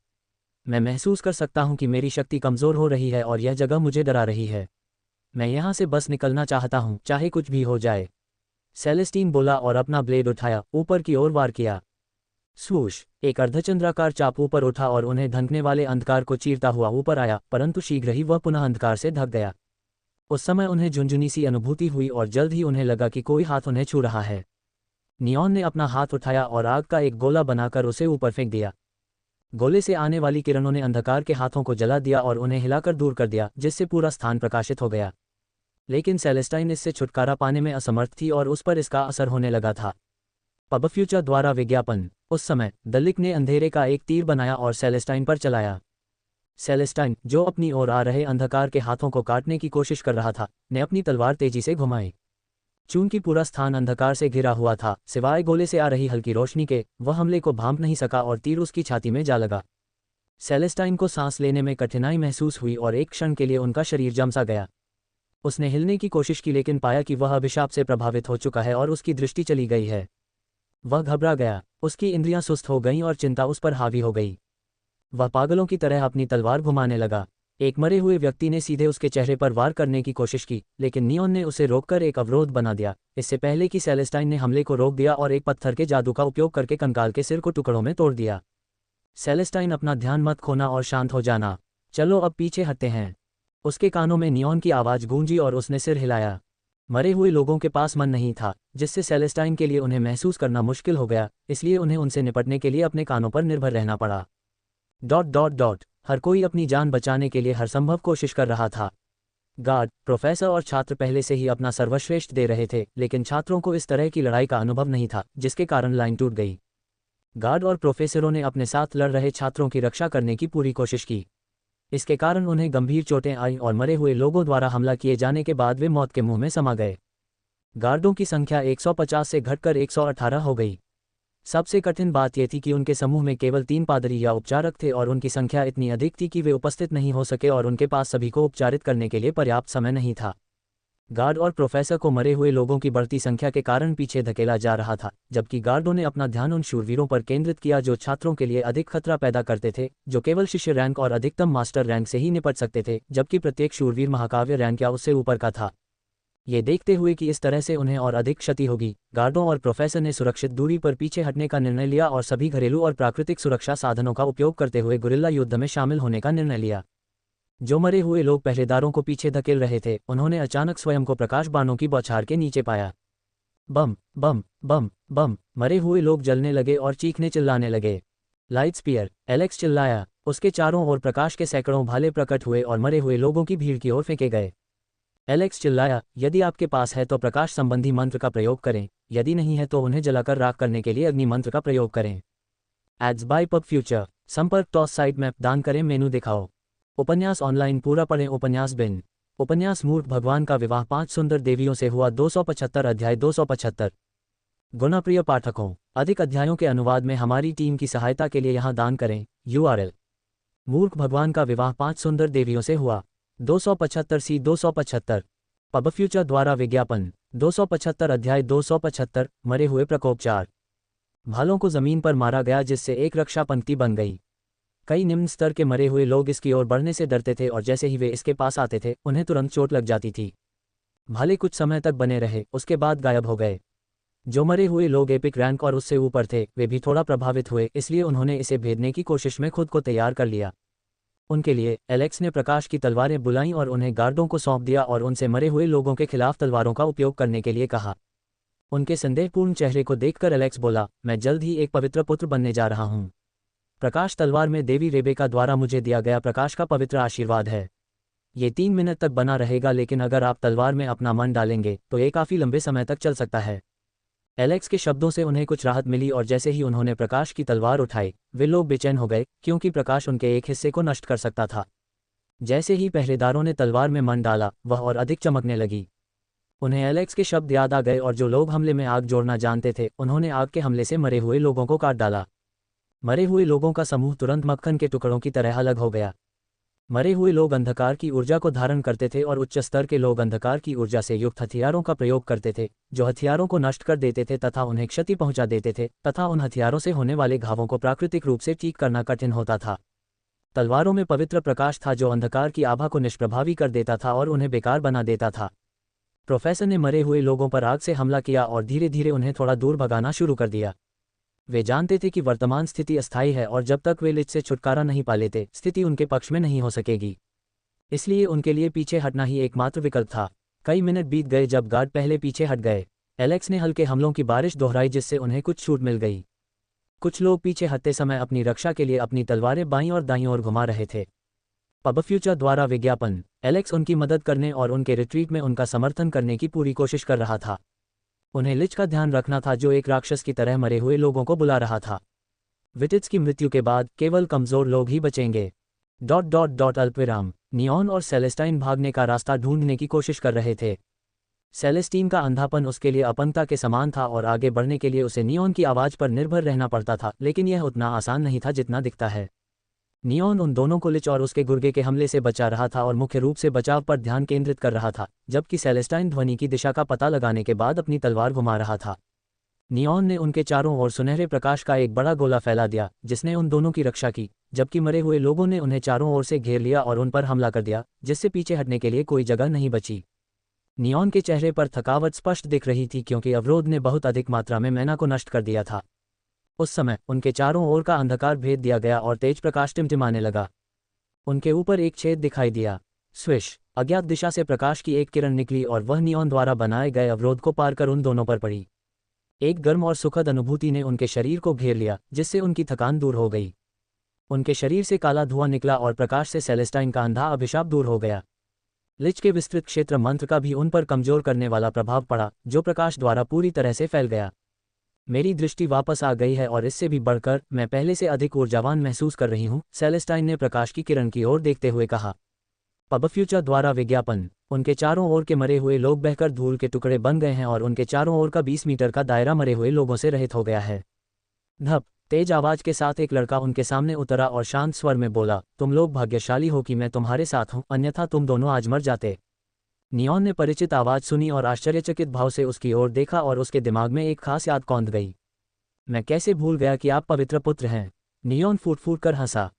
[SPEAKER 1] मैं महसूस कर सकता हूं कि मेरी शक्ति कमज़ोर हो रही है और यह जगह मुझे डरा रही है। मैं यहाँ से बस निकलना चाहता हूँ, चाहे कुछ भी हो जाए। सेलेस्टीन बोला और अपना ब्लेड उठाया, ऊपर की ओर वार किया। स्वूश। एक अर्धचंद्राकार चाप ऊपर उठा और उन्हें ढंकने वाले अंधकार को चीरता हुआ ऊपर आया, परंतु शीघ्र ही वह पुनः अंधकार से ढक गया। उस समय उन्हें झुंझुनी सी अनुभूति हुई और जल्द ही उन्हें लगा कि कोई हाथ उन्हें छू रहा है। नियॉन ने अपना हाथ उठाया और आग का एक गोला बनाकर उसे ऊपर फेंक दिया। गोले से आने वाली किरणों ने अंधकार के हाथों को जला दिया और उन्हें हिलाकर दूर कर दिया, जिससे पूरा स्थान प्रकाशित हो गया। लेकिन सेलेस्टाइन इससे छुटकारा पाने में असमर्थ थी और उस पर इसका असर होने लगा था। पब फ्यूचर द्वारा विज्ञापन। उस समय दलिक ने अंधेरे का एक तीर बनाया और सेलेस्टाइन पर चलाया। सेलेस्टाइन, जो अपनी ओर आ रहे अंधकार के हाथों को काटने की कोशिश कर रहा था, ने अपनी तलवार तेजी से घुमाई। चूंकि पूरा स्थान अंधकार से घिरा हुआ था, सिवाय गोले से आ रही हल्की रोशनी के, वह हमले को भांप नहीं सका और तीर उसकी छाती में जा लगा। सेलेस्टाइन को सांस लेने में कठिनाई महसूस हुई और एक क्षण के लिए उनका शरीर जम सा गया। उसने हिलने की कोशिश की लेकिन पाया कि वह अभिशाप से प्रभावित हो चुका है और उसकी दृष्टि चली गई है। वह घबरा गया, उसकी इंद्रियां सुस्त हो गईं और चिंता उस पर हावी हो गई। वह पागलों की तरह अपनी तलवार घुमाने लगा। एक मरे हुए व्यक्ति ने सीधे उसके चेहरे पर वार करने की कोशिश की, लेकिन नियॉन ने उसे रोककर एक अवरोध बना दिया, इससे पहले कि सेलेस्टाइन ने हमले को रोक दिया और एक पत्थर के जादू का उपयोग करके कंकाल के सिर को टुकड़ों में तोड़ दिया। सेलेस्टाइन, अपना ध्यान मत खोना और शांत हो जाना। चलो अब पीछे हटते हैं। उसके कानों में नियॉन की आवाज़ गूंजी और उसने सिर हिलाया। मरे हुए लोगों के पास मन नहीं था, जिससे सेलेस्टाइन के लिए उन्हें महसूस करना मुश्किल हो गया, इसलिए उन्हें उनसे निपटने के लिए अपने कानों पर निर्भर रहना पड़ा। ... हर कोई अपनी जान बचाने के लिए हर संभव कोशिश कर रहा था। गार्ड, प्रोफेसर और छात्र पहले से ही अपना सर्वश्रेष्ठ दे रहे थे, लेकिन छात्रों को इस तरह की लड़ाई का अनुभव नहीं था, जिसके कारण लाइन टूट गई। गार्ड और प्रोफेसरों ने अपने साथ लड़ रहे छात्रों की रक्षा करने की पूरी कोशिश की। इसके कारण उन्हें गंभीर चोटें आईं और मरे हुए लोगों द्वारा हमला किए जाने के बाद वे मौत के मुंह में समा गए। गार्डों की संख्या 150 से घटकर 118 हो गई। सबसे कठिन बात यह थी कि उनके समूह में केवल 3 पादरी या उपचारक थे और उनकी संख्या इतनी अधिक थी कि वे उपस्थित नहीं हो सके और उनके पास सभी को उपचारित करने के लिए पर्याप्त समय नहीं था। गार्ड और प्रोफेसर को मरे हुए लोगों की बढ़ती संख्या के कारण पीछे धकेला जा रहा था, जबकि गार्डों ने अपना ध्यान उन शूरवीरों पर केंद्रित किया जो छात्रों के लिए अधिक खतरा पैदा करते थे, जो केवल शिष्य रैंक और अधिकतम मास्टर रैंक से ही निपट सकते थे, जबकि प्रत्येक शूरवीर महाकाव्य रैंक या उससे ऊपर का था। ये देखते हुए कि इस तरह से उन्हें और अधिक क्षति होगी, गार्डों और प्रोफेसर ने सुरक्षित दूरी पर पीछे हटने का निर्णय लिया और सभी घरेलू और प्राकृतिक सुरक्षा साधनों का उपयोग करते हुए गुरिल्ला युद्ध में शामिल होने का निर्णय लिया। जो मरे हुए लोग पहरेदारों को पीछे धकेल रहे थे, उन्होंने अचानक स्वयं को प्रकाश बाणों की बौछार के नीचे पाया। बम बम बम बम! मरे हुए लोग जलने लगे और चीखने चिल्लाने लगे। Light spear! एलेक्स चिल्लाया। उसके चारों ओर प्रकाश के सैकड़ों भाले प्रकट हुए और मरे हुए लोगों की भीड़ की ओर फेंके गए। एलेक्स चिल्लाया, यदि आपके पास है तो प्रकाश संबंधी मंत्र का प्रयोग करें, यदि नहीं है तो उन्हें जलाकर राख करने के लिए अग्नि मंत्र का प्रयोग करें। Ads by pub Future. संपर्क टॉस साइट मैप दान करें, मेनू दिखाओ। उपन्यास ऑनलाइन पूरा पढ़ें। उपन्यास बिन। उपन्यास मूर्ख भगवान का विवाह 5 सुंदर देवियों से हुआ 275 अध्याय 275। गुणाप्रिय पाठकों, अधिक अध्यायों के अनुवाद में हमारी टीम की सहायता के लिए यहाँ दान करें। URL: मूर्ख भगवान का विवाह 5 सुंदर देवियों से हुआ 275 C 275। पब फ्यूचर द्वारा विज्ञापन। 275 अध्याय 275। मरे हुए प्रकोप 4 भालों को जमीन पर मारा गया, जिससे एक रक्षा पंक्ति बन गई। कई निम्न स्तर के मरे हुए लोग इसकी ओर बढ़ने से डरते थे और जैसे ही वे इसके पास आते थे, उन्हें तुरंत चोट लग जाती थी। भाले कुछ समय तक बने रहे, उसके बाद गायब हो गए। जो मरे हुए लोग एपिक रैंक और उससे ऊपर थे, वे भी थोड़ा प्रभावित हुए, इसलिए उन्होंने इसे भेदने की कोशिश में खुद को तैयार कर लिया। उनके लिए एलेक्स ने प्रकाश की तलवारें बुलाईं और उन्हें गार्डों को सौंप दिया और उनसे मरे हुए लोगों के खिलाफ तलवारों का उपयोग करने के लिए कहा। उनके संदेहपूर्ण चेहरे को देखकर एलेक्स बोला, मैं जल्द ही एक पवित्र पुत्र बनने जा रहा हूँ। प्रकाश तलवार में देवी रेबेका द्वारा मुझे दिया गया प्रकाश का पवित्र आशीर्वाद है। ये 3 मिनट तक बना रहेगा, लेकिन अगर आप तलवार में अपना मन डालेंगे तो ये काफ़ी लंबे समय तक चल सकता है। एलेक्स के शब्दों से उन्हें कुछ राहत मिली और जैसे ही उन्होंने प्रकाश की तलवार उठाई, वे लोग बेचैन हो गए, क्योंकि प्रकाश उनके एक हिस्से को नष्ट कर सकता था। जैसे ही पहरेदारों ने तलवार में मन डाला, वह और अधिक चमकने लगी। उन्हें एलेक्स के शब्द याद आ गए और जो लोग हमले में आग जोड़ना जानते थे, उन्होंने आग के हमले से मरे हुए लोगों को काट डाला। मरे हुए लोगों का समूह तुरंत मक्खन के टुकड़ों की तरह अलग हो गया। मरे हुए लोग अंधकार की ऊर्जा को धारण करते थे और उच्च स्तर के लोग अंधकार की ऊर्जा से युक्त हथियारों का प्रयोग करते थे, जो हथियारों को नष्ट कर देते थे तथा उन्हें क्षति पहुंचा देते थे, तथा उन हथियारों से होने वाले घावों को प्राकृतिक रूप से ठीक करना कठिन होता था। तलवारों में पवित्र प्रकाश था जो अंधकार की आभा को निष्प्रभावी कर देता था और उन्हें बेकार बना देता था। प्रोफेसर ने मरे हुए लोगों पर आग से हमला किया और धीरे धीरे उन्हें थोड़ा दूर भगाना शुरू कर दिया। वे जानते थे कि वर्तमान स्थिति अस्थायी है और जब तक वे लिच से छुटकारा नहीं पा लेते, स्थिति उनके पक्ष में नहीं हो सकेगी। इसलिए उनके लिए पीछे हटना ही एकमात्र विकल्प था। कई मिनट बीत गए जब गार्ड पहले पीछे हट गए। एलेक्स ने हल्के हमलों की बारिश दोहराई जिससे उन्हें कुछ छूट मिल गई। कुछ लोग पीछे हटते समय अपनी रक्षा के लिए अपनी तलवारें बाईं और दाईं ओर घुमा रहे थे। पब फ्यूचर द्वारा विज्ञापन। एलेक्स उनकी मदद करने और उनके रिट्रीट में उनका समर्थन करने की पूरी कोशिश कर रहा था। उन्हें लिच का ध्यान रखना था जो एक राक्षस की तरह मरे हुए लोगों को बुला रहा था। विटिट्स की मृत्यु के बाद केवल कमजोर लोग ही बचेंगे। अल्पविराम। नियॉन और सेलेस्टाइन भागने का रास्ता ढूंढने की कोशिश कर रहे थे। सेलेस्टीन का अंधापन उसके लिए अपंगता के समान था और आगे बढ़ने के लिए उसे नियॉन की आवाज़ पर निर्भर रहना पड़ता था, लेकिन यह उतना आसान नहीं था जितना दिखता है। नियॉन उन दोनों को लिच और उसके गुर्गे के हमले से बचा रहा था और मुख्य रूप से बचाव पर ध्यान केंद्रित कर रहा था, जबकि सेलेस्टाइन ध्वनि की दिशा का पता लगाने के बाद अपनी तलवार घुमा रहा था। नियॉन ने उनके चारों ओर सुनहरे प्रकाश का एक बड़ा गोला फैला दिया जिसने उन दोनों की रक्षा की, जबकि मरे हुए लोगों ने उन्हें चारों ओर से घेर लिया और उन पर हमला कर दिया, जिससे पीछे हटने के लिए कोई जगह नहीं बची। नियॉन के चेहरे पर थकावट स्पष्ट दिख रही थी क्योंकि अवरोध ने बहुत अधिक मात्रा में मैना को नष्ट कर दिया था। उस समय उनके चारों ओर का अंधकार भेद दिया गया और तेज प्रकाश टिमटिमाने लगा। उनके ऊपर एक छेद दिखाई दिया। स्विश! अज्ञात दिशा से प्रकाश की एक किरण निकली और वह नियॉन द्वारा बनाए गए अवरोध को पार कर उन दोनों पर पड़ी। एक गर्म और सुखद अनुभूति ने उनके शरीर को घेर लिया, जिससे उनकी थकान दूर हो गई। उनके शरीर से काला धुआं निकला और प्रकाश से सेलेस्टाइन का अंधा अभिशाप दूर हो गया। लिच के विस्तृत क्षेत्र मंत्र का भी उन पर कमजोर करने वाला प्रभाव पड़ा, जो प्रकाश द्वारा पूरी तरह से फैल गया। मेरी दृष्टि वापस आ गई है और इससे भी बढ़कर मैं पहले से अधिक ऊर्जावान महसूस कर रही हूँ, सेलेस्टाइन ने प्रकाश की किरण की ओर देखते हुए कहा। पब फ्यूचर द्वारा विज्ञापन। उनके चारों ओर के मरे हुए लोग बहकर धूल के टुकड़े बन गए हैं और उनके चारों ओर का 20 मीटर का दायरा मरे हुए लोगों से रहित हो गया है। धप! तेज आवाज के साथ एक लड़का उनके सामने उतरा और शांत स्वर में बोला, तुम लोग भाग्यशाली हो कि मैं तुम्हारे साथ हूँ, अन्यथा तुम दोनों आज मर जाते। नियॉन ने परिचित आवाज सुनी और आश्चर्यचकित भाव से उसकी ओर देखा और उसके दिमाग में एक खास याद कौंध गई। मैं कैसे भूल गया कि आप पवित्र पुत्र हैं। नियॉन फूट फूट कर हंसा।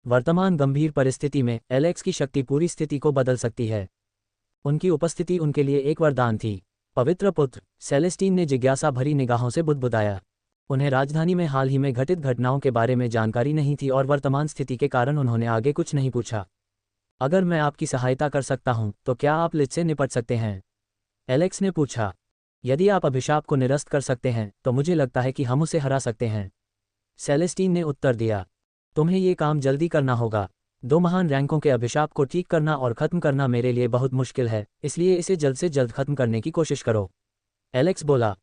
[SPEAKER 1] वर्तमान गंभीर परिस्थिति में एलेक्स की शक्ति पूरी स्थिति को बदल सकती है। उनकी उपस्थिति उनके लिए एक वरदान थी। पवित्र पुत्र! सेलेस्टीन ने जिज्ञासा भरी निगाहों से बुदबुदाया। उन्हें राजधानी में हाल ही में घटित घटनाओं के बारे में जानकारी नहीं थी और वर्तमान स्थिति के कारण उन्होंने आगे कुछ नहीं पूछा। अगर मैं आपकी सहायता कर सकता हूं, तो क्या आप लिच से निपट सकते हैं? एलेक्स ने पूछा। यदि आप अभिशाप को निरस्त कर सकते हैं, तो मुझे लगता है कि हम उसे हरा सकते हैं। सेलेस्टीन ने उत्तर दिया। तुम्हें ये काम जल्दी करना होगा। 2 महान रैंकों के अभिशाप को ठीक करना और ख़त्म करना मेरे लिए बहुत मुश्किल है, इसलिए इसे जल्द से जल्द ख़त्म करने की कोशिश करो। एलेक्स बोला।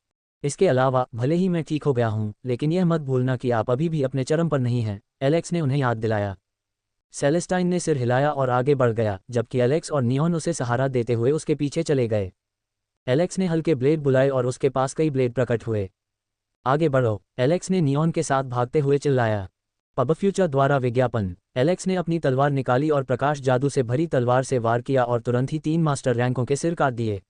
[SPEAKER 1] इसके अलावा भले ही मैं ठीक हो गया हूँ, लेकिन यह मत भूलना कि आप अभी भी अपने चरम पर नहीं हैं, एलेक्स ने उन्हें याद दिलाया। सेलेस्टाइन ने सिर हिलाया और आगे बढ़ गया, जबकि एलेक्स और नियॉन उसे सहारा देते हुए उसके पीछे चले गए। एलेक्स ने हल्के ब्लेड बुलाए और उसके पास कई ब्लेड प्रकट हुए। आगे बढ़ो! एलेक्स ने नियॉन के साथ भागते हुए चिल्लाया। पब फ्यूचर द्वारा विज्ञापन। एलेक्स ने अपनी तलवार निकाली और प्रकाश जादू से भरी तलवार से वार किया और तुरंत ही 3 मास्टर रैंकों के सिर काट दिए।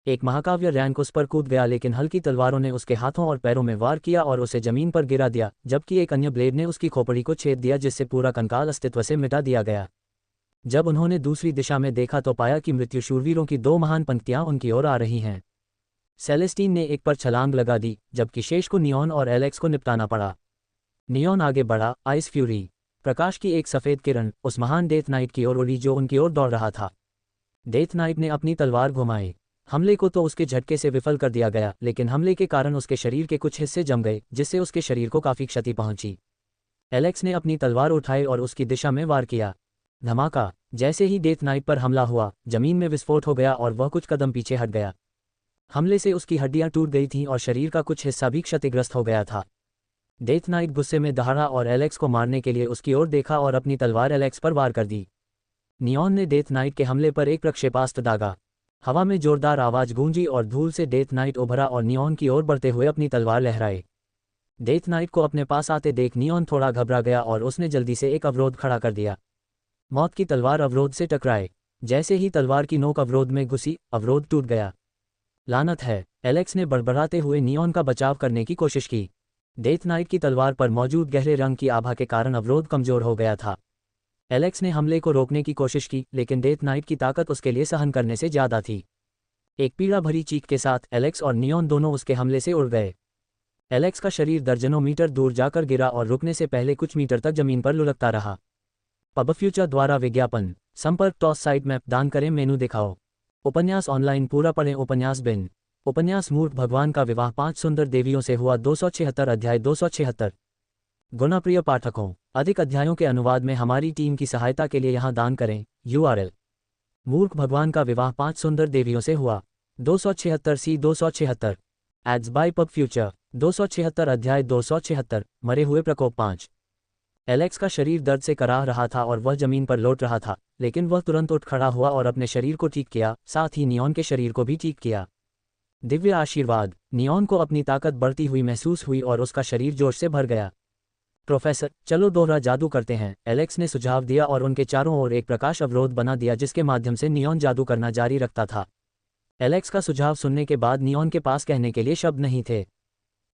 [SPEAKER 1] एक महाकाव्य रैंक उस पर कूद गया, लेकिन हल्की तलवारों ने उसके हाथों और पैरों में वार किया और उसे जमीन पर गिरा दिया, जबकि एक अन्य ब्लेड ने उसकी खोपड़ी को छेद दिया जिससे पूरा कंकाल अस्तित्व से मिटा दिया गया। जब उन्होंने दूसरी दिशा में देखा तो पाया कि मृत्यु शूरवीरों की 2 महान पंक्तियां उनकी ओर आ रही हैं। सेलेस्टीन ने एक पर छलांग लगा दी, जबकि शेष को नियॉन और एलेक्स को निपटाना पड़ा। नियॉन आगे बढ़ा। Ice fury! प्रकाश की एक सफ़ेद किरण उस महान डेथ नाइट की ओर उड़ी जो उनकी ओर दौड़ रहा था। डेथ नाइट ने अपनी तलवार घुमाई। हमले को तो उसके झटके से विफल कर दिया गया, लेकिन हमले के कारण उसके शरीर के कुछ हिस्से जम गए, जिससे उसके शरीर को काफ़ी क्षति पहुंची। एलेक्स ने अपनी तलवार उठाई और उसकी दिशा में वार किया। धमाका! जैसे ही डेथ नाइट पर हमला हुआ, जमीन में विस्फोट हो गया और वह कुछ कदम पीछे हट गया। हमले से उसकी हड्डियां टूट गई थीं और शरीर का कुछ हिस्सा भी क्षतिग्रस्त हो गया था। डेथ नाइट गुस्से में दहाड़ा और एलेक्स को मारने के लिए उसकी ओर देखा और अपनी तलवार एलेक्स पर वार कर दी। नियॉन ने डेथ नाइट के हमले पर एक प्रक्षेपास्त्र दागा। हवा में जोरदार आवाज गूंजी और धूल से डेथ नाइट उभरा और नियॉन की ओर बढ़ते हुए अपनी तलवार लहराए। डेथ नाइट को अपने पास आते देख नियॉन थोड़ा घबरा गया और उसने जल्दी से एक अवरोध खड़ा कर दिया। मौत की तलवार अवरोध से टकराए। जैसे ही तलवार की नोक अवरोध में घुसी, अवरोध टूट गया। लानत है! एलेक्स ने बड़बड़ाते हुए नियॉन का बचाव करने की कोशिश की। डेथ नाइट की तलवार पर मौजूद गहरे रंग की आभा के कारण अवरोध कमजोर हो गया था। एलेक्स ने हमले को रोकने की कोशिश की, लेकिन डेथ नाइट की ताकत उसके लिए सहन करने से ज़्यादा थी। एक पीड़ा भरी चीख के साथ एलेक्स और नियॉन दोनों उसके हमले से उड़ गए। एलेक्स का शरीर दर्जनों मीटर दूर जाकर गिरा और रुकने से पहले कुछ मीटर तक जमीन पर लुढ़कता रहा। पब फ्यूचर द्वारा विज्ञापन। संपर्क टॉस साइट मैप दान करें मेनू दिखाओ। उपन्यास ऑनलाइन पूरा पढ़ें उपन्यास बिन। उपन्यास मूर्ख भगवान का विवाह 5 सुंदर देवियों से हुआ 276 अध्याय 276। गुणाप्रिय पाठकों, अधिक अध्यायों के अनुवाद में हमारी टीम की सहायता के लिए यहाँ दान करें। URL: मूर्ख भगवान का विवाह 5 सुंदर देवियों से हुआ 276 276। Ads by pub future. 276 अध्याय 276। मरे हुए प्रकोप 5। एलेक्स का शरीर दर्द से कराह रहा था और वह जमीन पर लौट रहा था, लेकिन वह तुरंत उठ खड़ा हुआ और अपने शरीर को ठीक किया, साथ ही नियॉन के शरीर को भी ठीक किया। दिव्य आशीर्वाद। नियॉन को अपनी ताकत बढ़ती हुई महसूस हुई और उसका शरीर जोश से भर गया। प्रोफेसर, चलो दोहरा जादू करते हैं, एलेक्स ने सुझाव दिया और उनके चारों ओर एक प्रकाश अवरोध बना दिया जिसके माध्यम से नियॉन जादू करना जारी रखता था। एलेक्स का सुझाव सुनने के बाद नियॉन के पास कहने के लिए शब्द नहीं थे।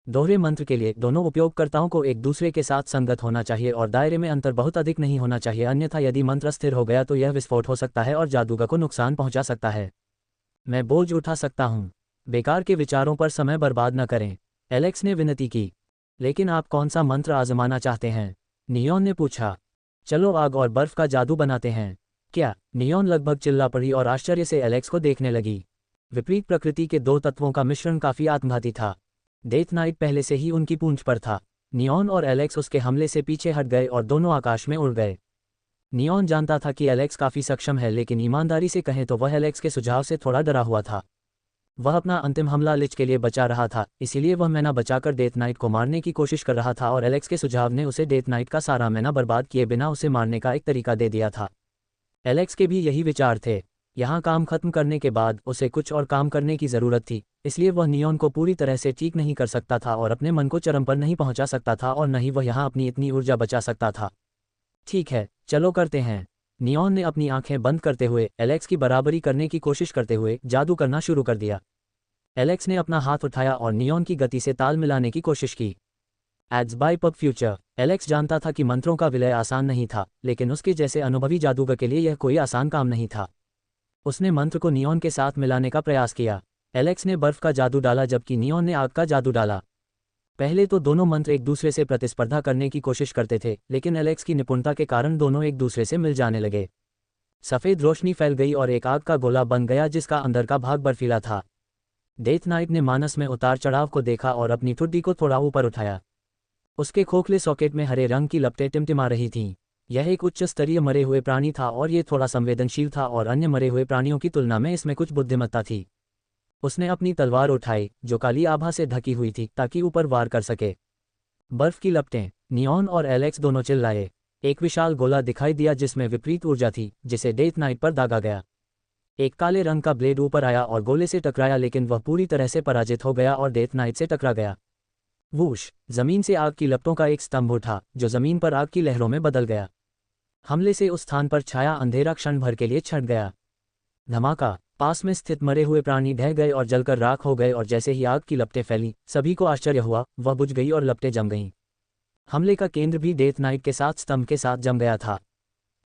[SPEAKER 1] दोहरे मंत्र के लिए दोनों उपयोगकर्ताओं को एक दूसरे के साथ संगत होना चाहिए और दायरे में अंतर बहुत अधिक नहीं होना चाहिए, अन्यथा यदि मंत्र स्थिर हो गया तो यह विस्फोट हो सकता है और जादूगर को नुकसान पहुंचा सकता है। मैं बोझ उठा सकता हूं। बेकार के विचारों पर समय बर्बाद न करें, एलेक्स ने विनती की। लेकिन आप कौन सा मंत्र आजमाना चाहते हैं? नियॉन ने पूछा। चलो आग और बर्फ का जादू बनाते हैं। क्या? नियॉन लगभग चिल्ला पड़ी और आश्चर्य से एलेक्स को देखने लगी। विपरीत प्रकृति के दो तत्वों का मिश्रण काफी आत्मघाती था। डेथ नाइट पहले से ही उनकी पूंछ पर था। नियॉन और एलेक्स उसके हमले से पीछे हट गए और दोनों आकाश में उड़ गए। नियॉन जानता था कि एलेक्स काफी सक्षम है, लेकिन ईमानदारी से कहें तो वह एलेक्स के सुझाव से थोड़ा डरा हुआ था। वह अपना अंतिम हमला लिच के लिए बचा रहा था, इसीलिए वह मैना बचाकर डेथ नाइट को मारने की कोशिश कर रहा था और एलेक्स के सुझाव ने उसे डेथ नाइट का सारा मैना बर्बाद किए बिना उसे मारने का एक तरीका दे दिया था। एलेक्स के भी यही विचार थे। यहाँ काम खत्म करने के बाद उसे कुछ और काम करने की ज़रूरत थी, इसलिए वह नियॉन को पूरी तरह से ठीक नहीं कर सकता था और अपने मन को चरम पर नहीं पहुंचा सकता था और न ही वह यहाँ अपनी इतनी ऊर्जा बचा सकता था। ठीक है, चलो करते हैं। नियॉन ने अपनी आंखें बंद करते हुए एलेक्स की बराबरी करने की कोशिश करते हुए जादू करना शुरू कर दिया। एलेक्स ने अपना हाथ उठाया और नियॉन की गति से ताल मिलाने की कोशिश की। Ads by pub Future. Alex जानता था कि मंत्रों का विलय आसान नहीं था, लेकिन उसके जैसे अनुभवी जादूगर के लिए यह कोई आसान काम नहीं था। उसने मंत्र को नियॉन के साथ मिलाने का प्रयास किया। एलेक्स ने बर्फ का जादू डाला जबकि नियॉन ने आग का जादू डाला। पहले तो दोनों मंत्र एक दूसरे से प्रतिस्पर्धा करने की कोशिश करते थे, लेकिन एलेक्स की निपुणता के कारण दोनों एक दूसरे से मिल जाने लगे। सफ़ेद रोशनी फैल गई और एक आग का गोला बन गया जिसका अंदर का भाग बर्फीला था। डेथ नाइट ने मानस में उतार चढ़ाव को देखा और अपनी ठुड्डी को थोड़ा ऊपर उठाया। उसके खोखले सॉकेट में हरे रंग की लपटें टिमटिमा रही थीं। यह एक उच्च स्तरीय मरे हुए प्राणी था और ये थोड़ा संवेदनशील था और अन्य मरे हुए प्राणियों की तुलना में इसमें कुछ बुद्धिमत्ता थी। उसने अपनी तलवार उठाई जो काली आभा से ढकी हुई थी ताकि ऊपर वार कर सके। बर्फ की लपटें। नियॉन और एलेक्स दोनों चिल्लाए। एक विशाल गोला दिखाई दिया जिसमें विपरीत ऊर्जा थी, जिसे डेथ नाइट पर दागा गया। एक काले रंग का ब्लेड ऊपर आया और गोले से टकराया, लेकिन वह पूरी तरह से पराजित हो गया और डेथ नाइट से टकरा गया। वूश! जमीन से आग की लपटों का एक स्तंभ उठा जो जमीन पर आग की लहरों में बदल गया। हमले से उस स्थान पर छाया अंधेरा क्षण भर के लिए छट गया। धमाका! पास में स्थित मरे हुए प्राणी ढह गए और जलकर राख हो गए और जैसे ही आग की लपटें फैलीं, सभी को आश्चर्य हुआ, वह बुझ गई और लपटें जम गईं। हमले का केंद्र भी डेथ नाइट के साथ स्तंभ के साथ जम गया था।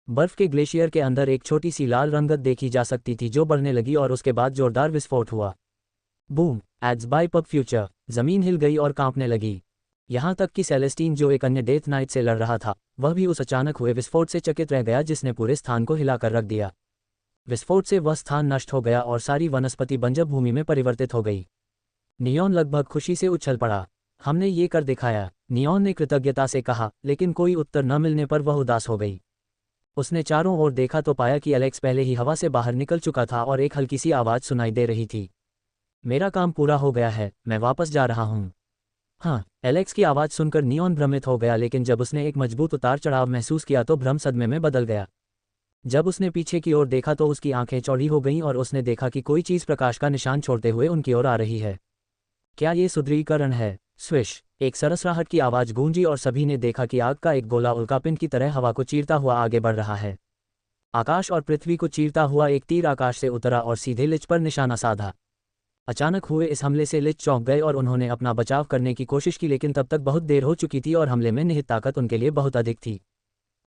[SPEAKER 1] बर्फ के ग्लेशियर के अंदर एक छोटी सी लाल रंगत देखी जा सकती थी जो बढ़ने लगी और उसके बाद जोरदार विस्फोट हुआ। Boom! Ads by pub Future. जमीन हिल गई और कांपने लगी। यहाँ तक कि सेलेस्टीन, जो एक अन्य डेथ नाइट से लड़ रहा था, वह भी उस अचानक हुए विस्फोट से चकित रह गया जिसने पूरे स्थान को हिलाकर रख दिया। विस्फोट से वह स्थान नष्ट हो गया और सारी वनस्पति बंजर भूमि में परिवर्तित हो गई। नियॉन लगभग खुशी से उछल पड़ा। हमने ये कर दिखाया, नियॉन ने कृतज्ञता से कहा, लेकिन कोई उत्तर न मिलने पर वह उदास हो गई। उसने चारों ओर देखा तो पाया कि एलेक्स पहले ही हवा से बाहर निकल चुका था और एक हल्की सी आवाज़ सुनाई दे रही थी। मेरा काम पूरा हो गया है, मैं वापस जा रहा हूँ। हाँ, एलेक्स की आवाज़ सुनकर नियॉन भ्रमित हो गया, लेकिन जब उसने एक मजबूत उतार चढ़ाव महसूस किया तो भ्रम सदमे में बदल गया। जब उसने पीछे की ओर देखा तो उसकी आंखें चौड़ी हो गईं और उसने देखा कि कोई चीज़ प्रकाश का निशान छोड़ते हुए उनकी ओर आ रही है। क्या ये सुदृढ़ीकरण है? स्विश! एक सरसराहट की आवाज़ गूंजी और सभी ने देखा कि आग का एक गोला उल्कापिंड की तरह हवा को चीरता हुआ आगे बढ़ रहा है। आकाश और पृथ्वी को चीरता हुआ एक तीर आकाश से उतरा और सीधे लिच पर निशाना साधा। अचानक हुए इस हमले से लिच चौंक गए और उन्होंने अपना बचाव करने की कोशिश की, लेकिन तब तक बहुत देर हो चुकी थी और हमले में निहित ताकत उनके लिए बहुत अधिक थी।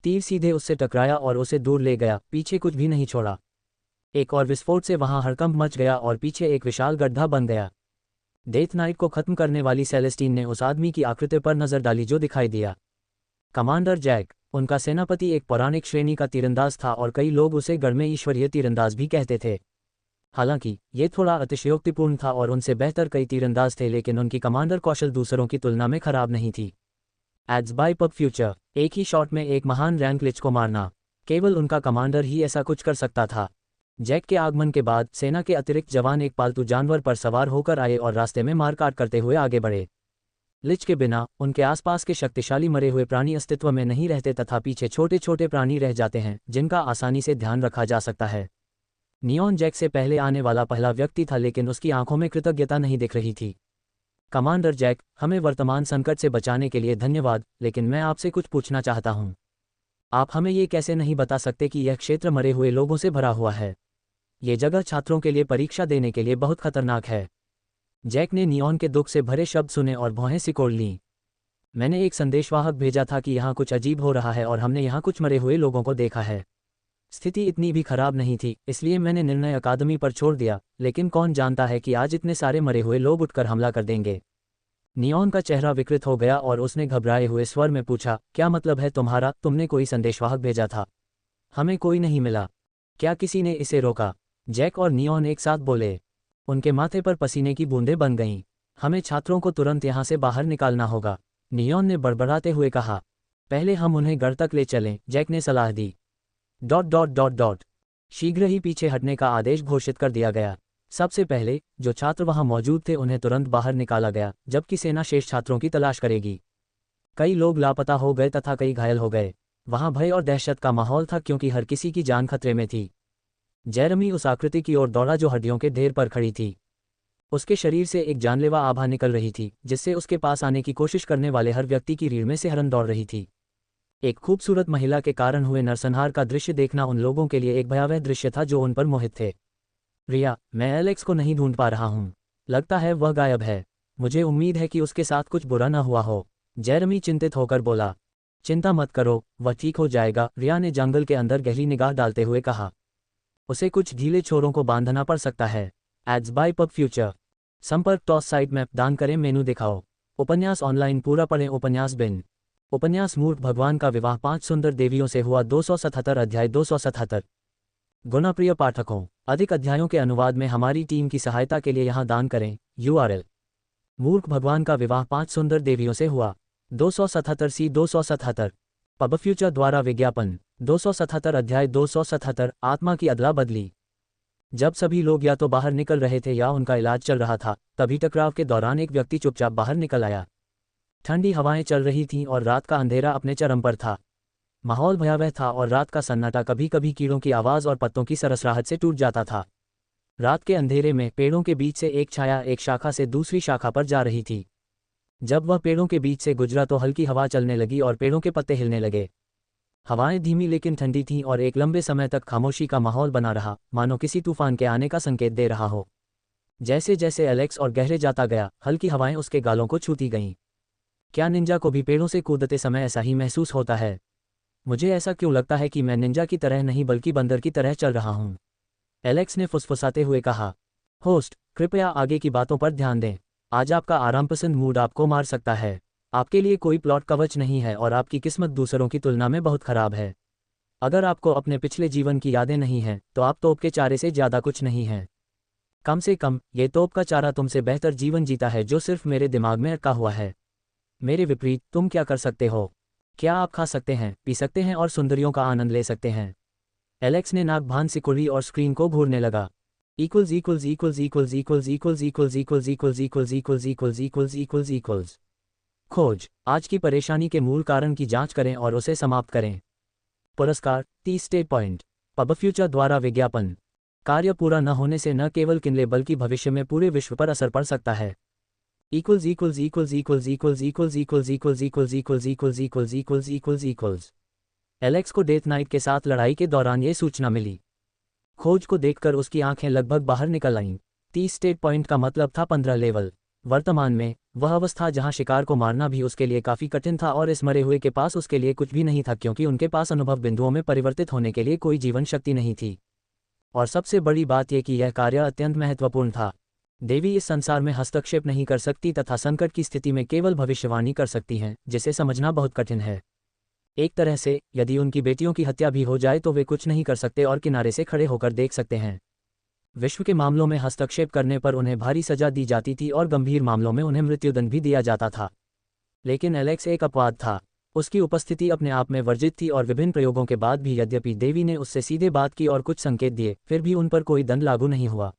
[SPEAKER 1] तीर सीधे उससे टकराया और उसे दूर ले गया, पीछे कुछ भी नहीं छोड़ा। एक और विस्फोट से वहां हड़कंप मच गया और पीछे एक विशाल गड्ढा बन गया। डेथ नाइट को खत्म करने वाली सेलेस्टीन ने उस आदमी की आकृति पर नजर डाली जो दिखाई दिया। Commander Jack. उनका सेनापति एक पौराणिक श्रेणी का तीरंदाज था और कई लोग उसे गढ़ में ईश्वरीय तीरंदाज भी कहते थे। हालांकि ये थोड़ा अतिशयोक्तिपूर्ण था और उनसे बेहतर कई तीरंदाज थे, लेकिन उनकी कमांडर कौशल दूसरों की तुलना में खराब नहीं थी। Ads by pub Future. एक ही शॉट में एक महान रैंक लिच को मारना, केवल उनका कमांडर ही ऐसा कुछ कर सकता था। जैक के आगमन के बाद सेना के अतिरिक्त जवान एक पालतू जानवर पर सवार होकर आए और रास्ते में मारकाट करते हुए आगे बढ़े। लिच के बिना उनके आसपास के शक्तिशाली मरे हुए प्राणी अस्तित्व में नहीं रहते तथा पीछे छोटे छोटे प्राणी रह जाते हैं जिनका आसानी से ध्यान रखा जा सकता है। नियॉन जैक से पहले आने वाला पहला व्यक्ति था, लेकिन उसकी आंखों में कृतज्ञता नहीं दिख रही थी। कमांडर जैक, हमें वर्तमान संकट से बचाने के लिए धन्यवाद, लेकिन मैं आपसे कुछ पूछना चाहता हूं। आप हमें ये कैसे नहीं बता सकते कि यह क्षेत्र मरे हुए लोगों से भरा हुआ है? ये जगह छात्रों के लिए परीक्षा देने के लिए बहुत खतरनाक है। जैक ने नियॉन के दुख से भरे शब्द सुने और भौहें सिकोड़ लीं। मैंने एक संदेशवाहक भेजा था कि यहाँ कुछ अजीब हो रहा है और हमने यहाँ कुछ मरे हुए लोगों को देखा है। स्थिति इतनी भी खराब नहीं थी, इसलिए मैंने निर्णय अकादमी पर छोड़ दिया, लेकिन कौन जानता है कि आज इतने सारे मरे हुए लोग उठकर हमला कर देंगे। नियॉन का चेहरा विकृत हो गया और उसने घबराए हुए स्वर में पूछा, क्या मतलब है तुम्हारा? तुमने कोई संदेशवाहक भेजा था? हमें कोई नहीं मिला। क्या किसी ने इसे रोका? जैक और नियॉन एक साथ बोले। उनके माथे पर पसीने की बूंदें बन गईं। हमें छात्रों को तुरंत यहाँ से बाहर निकालना होगा, नियॉन ने बड़बड़ाते हुए कहा। पहले हम उन्हें घर तक ले चलें, जैक ने सलाह दी। शीघ्र ही पीछे हटने का आदेश घोषित कर दिया गया। सबसे पहले जो छात्र वहां मौजूद थे उन्हें तुरंत बाहर निकाला गया, जबकि सेना शेष छात्रों की तलाश करेगी। कई लोग लापता हो गए तथा कई घायल हो गए। वहां भय और दहशत का माहौल था क्योंकि हर किसी की जान खतरे में थी। जेरेमी उस आकृति की ओर दौड़ा जो हड्डियों के ढेर पर खड़ी थी। उसके शरीर से एक जानलेवा आभा निकल रही थी, जिससे उसके पास आने की कोशिश करने वाले हर व्यक्ति की रीढ़ में सिहरन दौड़ रही थी। एक खूबसूरत महिला के कारण हुए नरसंहार का दृश्य देखना उन लोगों के लिए एक भयावह दृश्य था जो उन पर मोहित थे। रिया, मैं एलेक्स को नहीं ढूंढ पा रहा हूँ। लगता है वह गायब है। मुझे उम्मीद है कि उसके साथ कुछ बुरा न हुआ हो, जेरेमी चिंतित होकर बोला। चिंता मत करो, वह ठीक हो जाएगा, रिया ने जंगल के अंदर गहरी निगाह डालते हुए कहा। उसे कुछ ढीले छोरों को बांधना पड़ सकता है। Ads by pub Future. संपर्क टॉस साइट मैप दान करें, मेनू दिखाओ। उपन्यास ऑनलाइन पूरा पढ़ें। उपन्यास बिन। उपन्यास मूर्ख भगवान का विवाह 5 सुंदर देवियों से हुआ 277 अध्याय 277। गुणाप्रिय पाठकों, अधिक अध्यायों के अनुवाद में हमारी टीम की सहायता के लिए यहाँ दान करें। URL। मूर्ख भगवान का विवाह 5 सुंदर देवियों से हुआ 277 सी 277। पब फ्यूचर द्वारा विज्ञापन 277 अध्याय 277। आत्मा की अदला बदली। जब सभी लोग या तो बाहर निकल रहे थे या उनका इलाज चल रहा था, तभी टकराव के दौरान एक व्यक्ति चुपचाप बाहर निकल आया। ठंडी हवाएं चल रही थीं और रात का अंधेरा अपने चरम पर था। माहौल भयावह था और रात का सन्नाटा कभी कभी कीड़ों की आवाज़ और पत्तों की सरसराहट से टूट जाता था। रात के अंधेरे में पेड़ों के बीच से एक छाया एक शाखा से दूसरी शाखा पर जा रही थी। जब वह पेड़ों के बीच से गुजरा तो हल्की हवा चलने लगी और पेड़ों के पत्ते हिलने लगे। हवाएं धीमी लेकिन ठंडी थीं और एक लंबे समय तक खामोशी का माहौल बना रहा, मानो किसी तूफान के आने का संकेत दे रहा हो। जैसे जैसे एलेक्स और गहरे जाता गया, हल्की हवाएं उसके गालों को छूती गईं। क्या निंजा को भी पेड़ों से कूदते समय ऐसा ही महसूस होता है? मुझे ऐसा क्यों लगता है कि मैं निंजा की तरह नहीं बल्कि बंदर की तरह चल रहा हूँ, एलेक्स ने फुसफुसाते हुए कहा। होस्ट, कृपया आगे की बातों पर ध्यान दें। आज आपका आरामपसंद मूड आपको मार सकता है। आपके लिए कोई प्लॉट कवच नहीं है और आपकी किस्मत दूसरों की तुलना में बहुत खराब है। अगर आपको अपने पिछले जीवन की यादें नहीं हैं, तो आप तोप के चारे से ज़्यादा कुछ नहीं हैं। कम से कम ये तोप का चारा तुमसे बेहतर जीवन जीता है जो सिर्फ मेरे दिमाग में अटका हुआ है। मेरे विपरीत तुम क्या कर सकते हो? क्या आप खा सकते हैं, पी सकते हैं और सुंदरियों का आनंद ले सकते हैं? एलेक्स ने नाक भान सिकुड़ी और स्क्रीन को घूरने लगा। खोज। आज की परेशानी के मूल कारण की जांच करें और उसे समाप्त करें। पुरस्कार 30 स्टेट पॉइंट। पब फ्यूचर द्वारा विज्ञापन। कार्य पूरा न होने से न केवल किनले बल्कि भविष्य में पूरे विश्व पर असर पड़ सकता है। एलेक्स को डेथ नाइट के साथ लड़ाई के दौरान ये सूचना मिली। खोज को देखकर उसकी आंखें लगभग बाहर निकल आईं। 30 स्टेट पॉइंट का मतलब था 15 लेवल। वर्तमान में वह अवस्था जहां शिकार को मारना भी उसके लिए काफी कठिन था और इस मरे हुए के पास उसके लिए कुछ भी नहीं था क्योंकि उनके पास अनुभव बिंदुओं में परिवर्तित होने के लिए कोई जीवन शक्ति नहीं थी। और सबसे बड़ी बात यह कि यह कार्य अत्यंत महत्वपूर्ण था। देवी इस संसार में हस्तक्षेप नहीं कर सकती तथा संकट की स्थिति में केवल भविष्यवाणी कर सकती हैं, जिसे समझना बहुत कठिन है। एक तरह से यदि उनकी बेटियों की हत्या भी हो जाए तो वे कुछ नहीं कर सकते और किनारे से खड़े होकर देख सकते हैं। विश्व के मामलों में हस्तक्षेप करने पर उन्हें भारी सजा दी जाती थी और गंभीर मामलों में उन्हें मृत्युदंड भी दिया जाता था। लेकिन एलेक्स एक अपवाद था। उसकी उपस्थिति अपने आप में वर्जित थी और विभिन्न प्रयोगों के बाद भी यद्यपि देवी ने उससे सीधे बात की और कुछ संकेत दिए, फिर भी उन पर कोई दंड लागू नहीं हुआ।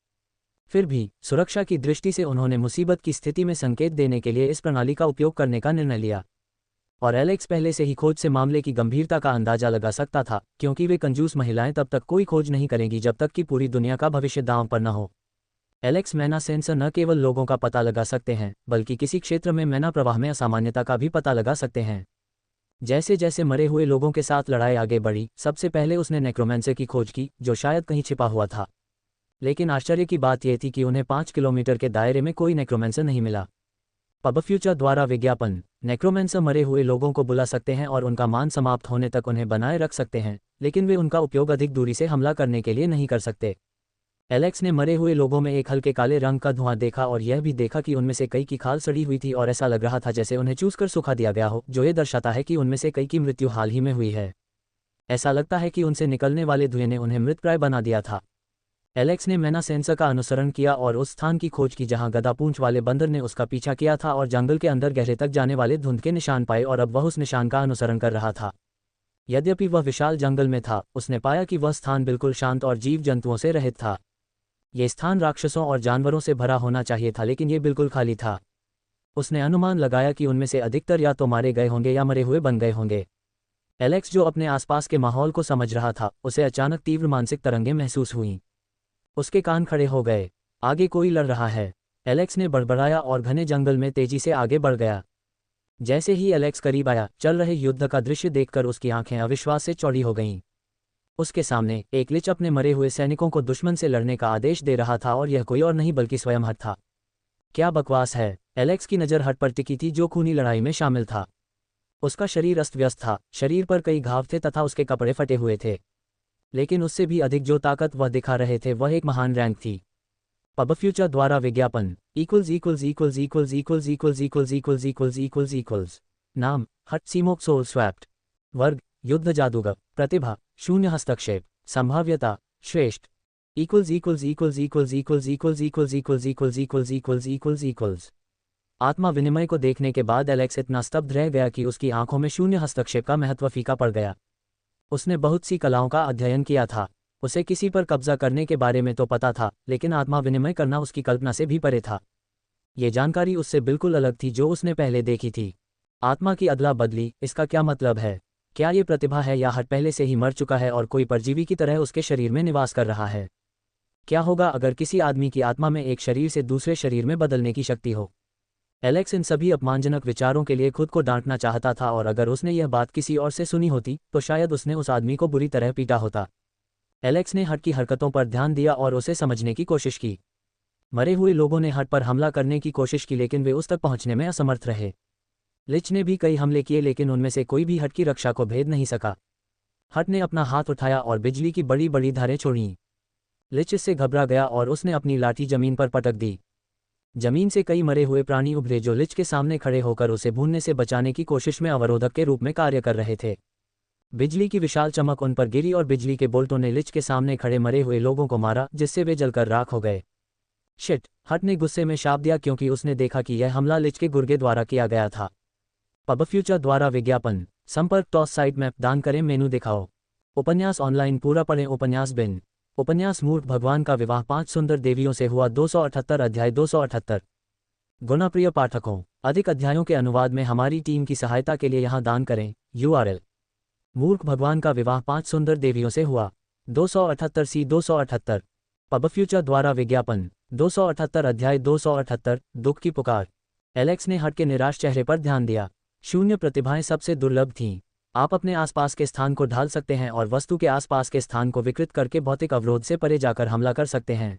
[SPEAKER 1] फिर भी सुरक्षा की दृष्टि से उन्होंने मुसीबत की स्थिति में संकेत देने के लिए इस प्रणाली का उपयोग करने का निर्णय लिया। और एलेक्स पहले से ही खोज से मामले की गंभीरता का अंदाजा लगा सकता था, क्योंकि वे कंजूस महिलाएं तब तक कोई खोज नहीं करेंगी जब तक कि पूरी दुनिया का भविष्य दांव पर न हो। एलेक्स मैना सेंसर न केवल लोगों का पता लगा सकते हैं, बल्कि किसी क्षेत्र में मैना प्रवाह में असामान्यता का भी पता लगा सकते हैं। जैसे जैसे मरे हुए लोगों के साथ लड़ाई आगे बढ़ी, सबसे पहले उसने नेक्रोमेंसर की खोज की, जो शायद कहीं छिपा हुआ था। लेकिन आश्चर्य की बात यह थी कि उन्हें 5 किलोमीटर के दायरे में कोई नेक्रोमेंसर नहीं मिला। पबफ्यूचर द्वारा विज्ञापन। नेक्रोमेंसर मरे हुए लोगों को बुला सकते हैं और उनका मान समाप्त होने तक उन्हें बनाए रख सकते हैं, लेकिन वे उनका उपयोग अधिक दूरी से हमला करने के लिए नहीं कर सकते। एलेक्स ने मरे हुए लोगों में एक हल्के काले रंग का धुआं देखा और यह भी देखा कि उनमें से कई की खाल सड़ी हुई थी और ऐसा लग रहा था जैसे उन्हें चूसकर सुखा दिया गया हो, जो ये दर्शाता है कि उनमें से कई की मृत्यु हाल ही में हुई है। ऐसा लगता है कि उनसे निकलने वाले धुएं ने उन्हें मृतप्राय बना दिया था। एलेक्स ने मैना सेंसर का अनुसरण किया और उस स्थान की खोज की जहां गधा पूंछ वाले बंदर ने उसका पीछा किया था और जंगल के अंदर गहरे तक जाने वाले धुंध के निशान पाए और अब वह उस निशान का अनुसरण कर रहा था। यद्यपि वह विशाल जंगल में था, उसने पाया कि वह स्थान बिल्कुल शांत और जीव जंतुओं से रहित था। ये स्थान राक्षसों और जानवरों से भरा होना चाहिए था, लेकिन ये बिल्कुल खाली था। उसने अनुमान लगाया कि उनमें से अधिकतर या तो मारे गए होंगे या मरे हुए बन गए होंगे। एलेक्स, जो अपने आसपास के माहौल को समझ रहा था, उसे अचानक तीव्र मानसिक तरंगें महसूस हुईं। उसके कान खड़े हो गए। आगे कोई लड़ रहा है। एलेक्स ने बड़बड़ाया और घने जंगल में तेजी से आगे बढ़ गया। जैसे ही एलेक्स करीब आया, चल रहे युद्ध का दृश्य देखकर उसकी आंखें अविश्वास से चौड़ी हो गईं। उसके सामने एक लिच अपने मरे हुए सैनिकों को दुश्मन से लड़ने का आदेश दे रहा था और यह कोई और नहीं बल्कि स्वयं हट था। क्या बकवास है। एलेक्स की नज़र हट पर टिकी थी, जो खूनी लड़ाई में शामिल था। उसका शरीर अस्त व्यस्त था, शरीर पर कई घाव थे तथा उसके कपड़े फटे हुए थे। लेकिन उससे भी अधिक जो ताकत वह दिखा रहे थे वह एक महान रैंक थी। पबफ्यूचर द्वारा विज्ञापन। नाम हट सीमोक सोल स्वैप्ड। वर्ग युद्ध जादूगर। प्रतिभा शून्य हस्तक्षेप। संभाव्यता श्रेष्ठ। आत्मा विनिमय को देखने के बाद एलेक्स इतना स्तब्ध रह गया कि उसकी आंखों में शून्य हस्तक्षेप का महत्व फीका पड़ गया। उसने बहुत सी कलाओं का अध्ययन किया था। उसे किसी पर कब्जा करने के बारे में तो पता था, लेकिन आत्मा विनिमय करना उसकी कल्पना से भी परे था। ये जानकारी उससे बिल्कुल अलग थी जो उसने पहले देखी थी। आत्मा की अदला बदली, इसका क्या मतलब है? क्या ये प्रतिभा है या हट पहले से ही मर चुका है और कोई परजीवी की तरह उसके शरीर में निवास कर रहा है? क्या होगा अगर किसी आदमी की आत्मा में एक शरीर से दूसरे शरीर में बदलने की शक्ति हो? एलेक्स इन सभी अपमानजनक विचारों के लिए खुद को डांटना चाहता था, और अगर उसने यह बात किसी और से सुनी होती तो शायद उसने उस आदमी को बुरी तरह पीटा होता। एलेक्स ने हट की हरकतों पर ध्यान दिया और उसे समझने की कोशिश की। मरे हुए लोगों ने हट पर हमला करने की कोशिश की, लेकिन वे उस तक पहुंचने में असमर्थ रहे। लिच ने भी कई हमले किए, लेकिन उनमें से कोई भी हट की रक्षा को भेद नहीं सका। हट ने अपना हाथ उठाया और बिजली की बड़ी बड़ी धारें छोड़ीं। लिच इससे घबरा गया और उसने अपनी लाठी जमीन पर पटक दी। जमीन से कई मरे हुए प्राणी उभरे जो लिच के सामने खड़े होकर उसे भूनने से बचाने की कोशिश में अवरोधक के रूप में कार्य कर रहे थे। बिजली की विशाल चमक उन पर गिरी और बिजली के बोल्टों ने लिच के सामने खड़े मरे हुए लोगों को मारा, जिससे वे जलकर राख हो गए। शिट, हट ने गुस्से में शाप दिया, क्योंकि उसने देखा कि यह हमला लिच के गुर्गे द्वारा किया गया था। पबफ्यूचर द्वारा विज्ञापन। संपर्क टॉस साइट मैप दान करें, मेनू दिखाओ। उपन्यास ऑनलाइन पूरा पढ़ें। उपन्यास बिन। उपन्यास मूर्ख भगवान का विवाह 5 सुंदर देवियों से हुआ। 278 अध्याय 278। गुणाप्रिय पाठकों, अधिक अध्यायों के अनुवाद में हमारी टीम की सहायता के लिए यहाँ दान करें। URL। मूर्ख भगवान का विवाह 5 सुंदर देवियों से हुआ। 278 278। पबफ्यूचर द्वारा विज्ञापन। 278 अध्याय 278। दुख की पुकार। एलेक्स ने हट के निराश चेहरे पर ध्यान दिया। शून्य प्रतिभाएं सबसे दुर्लभ थीं। आप अपने आसपास के स्थान को ढाल सकते हैं और वस्तु के आसपास के स्थान को विकृत करके भौतिक अवरोध से परे जाकर हमला कर सकते हैं।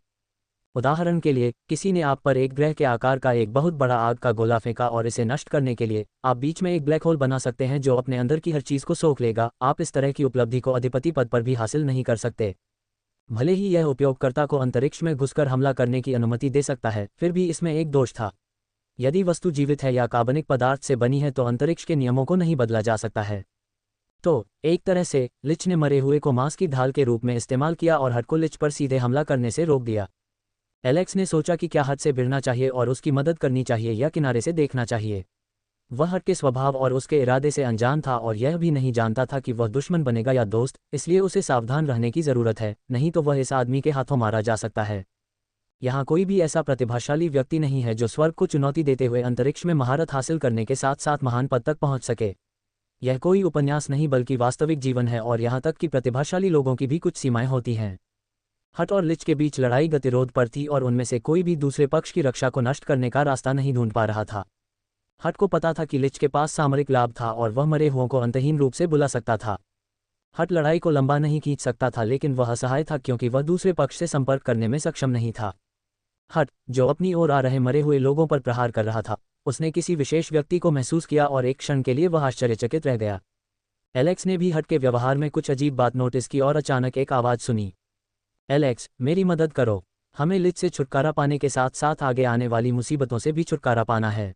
[SPEAKER 1] उदाहरण के लिए, किसी ने आप पर एक ग्रह के आकार का एक बहुत बड़ा आग का गोला फेंका और इसे नष्ट करने के लिए आप बीच में एक ब्लैक होल बना सकते हैं जो अपने अंदर की हर चीज को सोख लेगा। आप इस तरह की उपलब्धि को अधिपति पद पर भी हासिल नहीं कर सकते। भले ही यह उपयोगकर्ता को अंतरिक्ष में घुसकर हमला करने की अनुमति दे सकता है, फिर भी इसमें एक दोष था। यदि वस्तु जीवित है या कार्बनिक पदार्थ से बनी है तो अंतरिक्ष के नियमों को नहीं बदला जा सकता है। तो एक तरह से लिच ने मरे हुए को मांस की ढाल के रूप में इस्तेमाल किया और हट को लिच पर सीधे हमला करने से रोक दिया। एलेक्स ने सोचा कि क्या हट से भिड़ना चाहिए और उसकी मदद करनी चाहिए या किनारे से देखना चाहिए। वह हट के स्वभाव और उसके इरादे से अनजान था और यह भी नहीं जानता था कि वह दुश्मन बनेगा या दोस्त, इसलिए उसे सावधान रहने की ज़रूरत है, नहीं तो वह इस आदमी के हाथों मारा जा सकता है। यहाँ कोई भी ऐसा प्रतिभाशाली व्यक्ति नहीं है जो स्वर्ग को चुनौती देते हुए अंतरिक्ष में महारत हासिल करने के साथ साथ महान पद तक पहुँच सके। यह कोई उपन्यास नहीं बल्कि वास्तविक जीवन है और यहाँ तक कि प्रतिभाशाली लोगों की भी कुछ सीमाएं होती हैं। हट और लिच के बीच लड़ाई गतिरोध पर थी और उनमें से कोई भी दूसरे पक्ष की रक्षा को नष्ट करने का रास्ता नहीं ढूंढ पा रहा था। हट को पता था कि लिच के पास सामरिक लाभ था और वह मरे हुओं को अंतहीन रूप से बुला सकता था। हट लड़ाई को लंबा नहीं खींच सकता था लेकिन वह असहाय था क्योंकि वह दूसरे पक्ष से संपर्क करने में सक्षम नहीं था। हट, जो अपनी ओर आ रहे मरे हुए लोगों पर प्रहार कर रहा था, उसने किसी विशेष व्यक्ति को महसूस किया और एक क्षण के लिए वह आश्चर्यचकित रह गया। एलेक्स ने भी हट के व्यवहार में कुछ अजीब बात नोटिस की और अचानक एक आवाज़ सुनी, एलेक्स, मेरी मदद करो, हमें लिच से छुटकारा पाने के साथ साथ आगे आने वाली मुसीबतों से भी छुटकारा पाना है।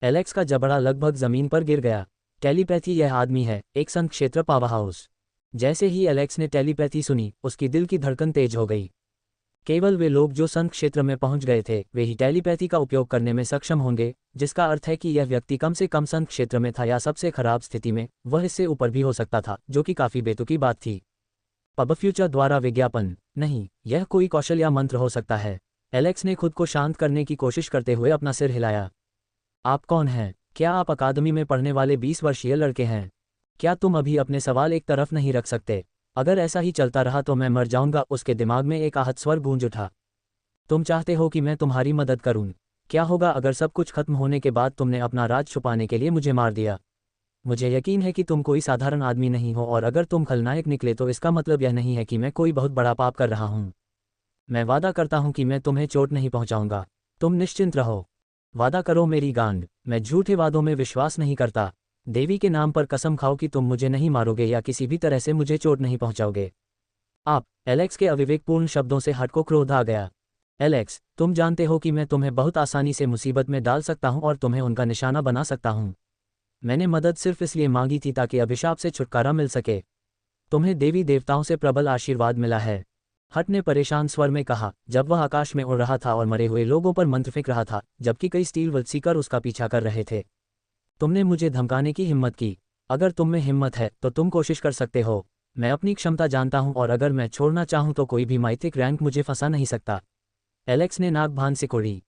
[SPEAKER 1] एलेक्स का जबड़ा लगभग जमीन पर गिर गया। टेलीपैथी, यह आदमी है, एक संत क्षेत्र पावर हाउस। जैसे ही एलेक्स ने टेलीपैथी सुनी, उसकी दिल की धड़कन तेज हो गई। केवल वे लोग जो संत क्षेत्र में पहुंच गए थे वे ही टेलीपैथी का उपयोग करने में सक्षम होंगे, जिसका अर्थ है कि यह व्यक्ति कम से कम संत क्षेत्र में था या सबसे खराब स्थिति में वह इससे ऊपर भी हो सकता था, जो कि काफी बेतुकी बात थी। पब फ्यूचर द्वारा विज्ञापन नहीं, यह कोई कौशल या मंत्र हो सकता है। एलेक्स ने खुद को शांत करने की कोशिश करते हुए अपना सिर हिलाया। आप कौन हैं? क्या आप अकादमी में पढ़ने वाले 20 वर्षीय लड़के हैं? क्या तुम अभी अपने सवाल एक तरफ नहीं रख सकते? अगर ऐसा ही चलता रहा तो मैं मर जाऊंगा। उसके दिमाग में एक आहत स्वर गूंज उठा। तुम चाहते हो कि मैं तुम्हारी मदद करूं? क्या होगा अगर सब कुछ खत्म होने के बाद तुमने अपना राज छुपाने के लिए मुझे मार दिया? मुझे यकीन है कि तुम कोई साधारण आदमी नहीं हो और अगर तुम खलनायक निकले तो इसका मतलब यह नहीं है कि मैं कोई बहुत बड़ा पाप कर रहा हूं। मैं वादा करता हूं कि मैं तुम्हें चोट नहीं पहुंचाऊंगा। तुम निश्चिंत रहो। वादा करो मेरी गांड। मैं झूठे वादों में विश्वास नहीं करता। देवी के नाम पर कसम खाओ कि तुम मुझे नहीं मारोगे या किसी भी तरह से मुझे चोट नहीं पहुंचाओगे। आप, एलेक्स के अविवेकपूर्ण शब्दों से हट को क्रोध आ गया। एलेक्स, तुम जानते हो कि मैं तुम्हें बहुत आसानी से मुसीबत में डाल सकता हूं और तुम्हें उनका निशाना बना सकता हूं। मैंने मदद सिर्फ इसलिए मांगी थी ताकि अभिशाप से छुटकारा मिल सके। तुम्हें देवी देवताओं से प्रबल आशीर्वाद मिला है। हट ने परेशान स्वर में कहा, जब वह आकाश में उड़ रहा था और मरे हुए लोगों पर मंत्र फेंक रहा था, जबकि कई स्टील वल्सीकर उसका पीछा कर रहे थे। तुमने मुझे धमकाने की हिम्मत की। अगर तुम में हिम्मत है तो तुम कोशिश कर सकते हो। मैं अपनी क्षमता जानता हूं और अगर मैं छोड़ना चाहूं तो कोई भी माइथिक रैंक मुझे फंसा नहीं सकता। एलेक्स ने नाक भान सिकोड़ी।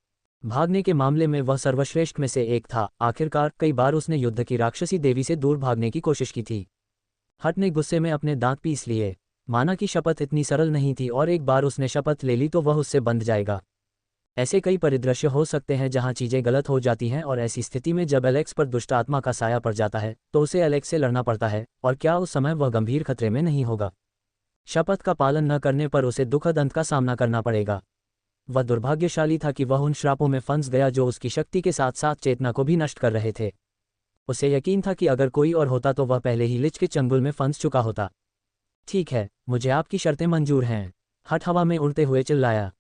[SPEAKER 1] भागने के मामले में वह सर्वश्रेष्ठ में से एक था। आखिरकार कई बार उसने युद्ध की राक्षसी देवी से दूर भागने की कोशिश की थी। हट ने गुस्से में अपने दांत पीस लिए। माना कि शपथ इतनी सरल नहीं थी और एक बार उसने शपथ ले ली तो वह उससे बंध जाएगा। ऐसे कई परिदृश्य हो सकते हैं जहां चीजें गलत हो जाती हैं और ऐसी स्थिति में जब एलेक्स पर दुष्ट आत्मा का साया पड़ जाता है तो उसे एलेक्स से लड़ना पड़ता है, और क्या उस समय वह गंभीर खतरे में नहीं होगा? शपथ का पालन न करने पर उसे दुखद अंत का सामना करना पड़ेगा। वह दुर्भाग्यशाली था कि वह उन श्रापों में फंस गया जो उसकी शक्ति के साथ साथ चेतना को भी नष्ट कर रहे थे। उसे यकीन था कि अगर कोई और होता तो वह पहले ही लिच के चंगुल में फंस चुका होता। ठीक है, मुझे आपकी शर्तें मंजूर हैं। हट हवा में उड़ते हुए चिल्लाया।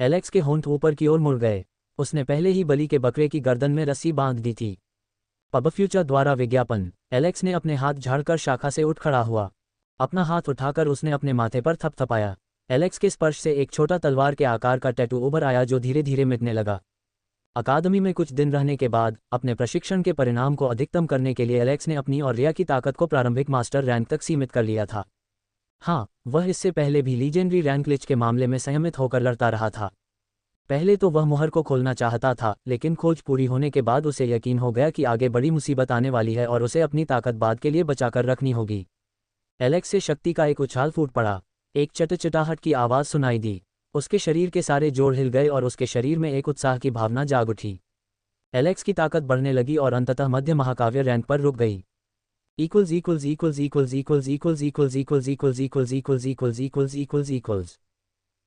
[SPEAKER 1] एलेक्स के होंठ ऊपर की ओर मुड़ गए। उसने पहले ही बलि के बकरे की गर्दन में रस्सी बांध दी थी। पब फ्यूचर द्वारा विज्ञापन। एलेक्स ने अपने हाथ झाड़कर शाखा से उठ खड़ा हुआ। अपना हाथ उठाकर उसने अपने माथे पर थपथपाया। एलेक्स के स्पर्श से एक छोटा तलवार के आकार का टैटू उभर आया जो धीरे धीरे मिटने लगा। अकादमी में कुछ दिन रहने के बाद अपने प्रशिक्षण के परिणाम को अधिकतम करने के लिए एलेक्स ने अपनी और रिया की ताकत को प्रारंभिक मास्टर रैंक तक सीमित कर लिया था। हाँ, वह इससे पहले भी लीजेंडरी रैंक लिच के मामले में संयमित होकर लड़ता रहा था। पहले तो वह मुहर को खोलना चाहता था, लेकिन खोज पूरी होने के बाद उसे यकीन हो गया कि आगे बड़ी मुसीबत आने वाली है और उसे अपनी ताकत बाद के लिए बचाकर रखनी होगी। एलेक्स से शक्ति का एक उछाल फूट पड़ा। एक चटचटाहट की आवाज़ सुनाई दी। उसके शरीर के सारे जोड़ हिल गए और उसके शरीर में एक उत्साह की भावना जाग उठी। एलेक्स की ताकत बढ़ने लगी और अंततः मध्य महाकाव्य रैंक पर रुक गई।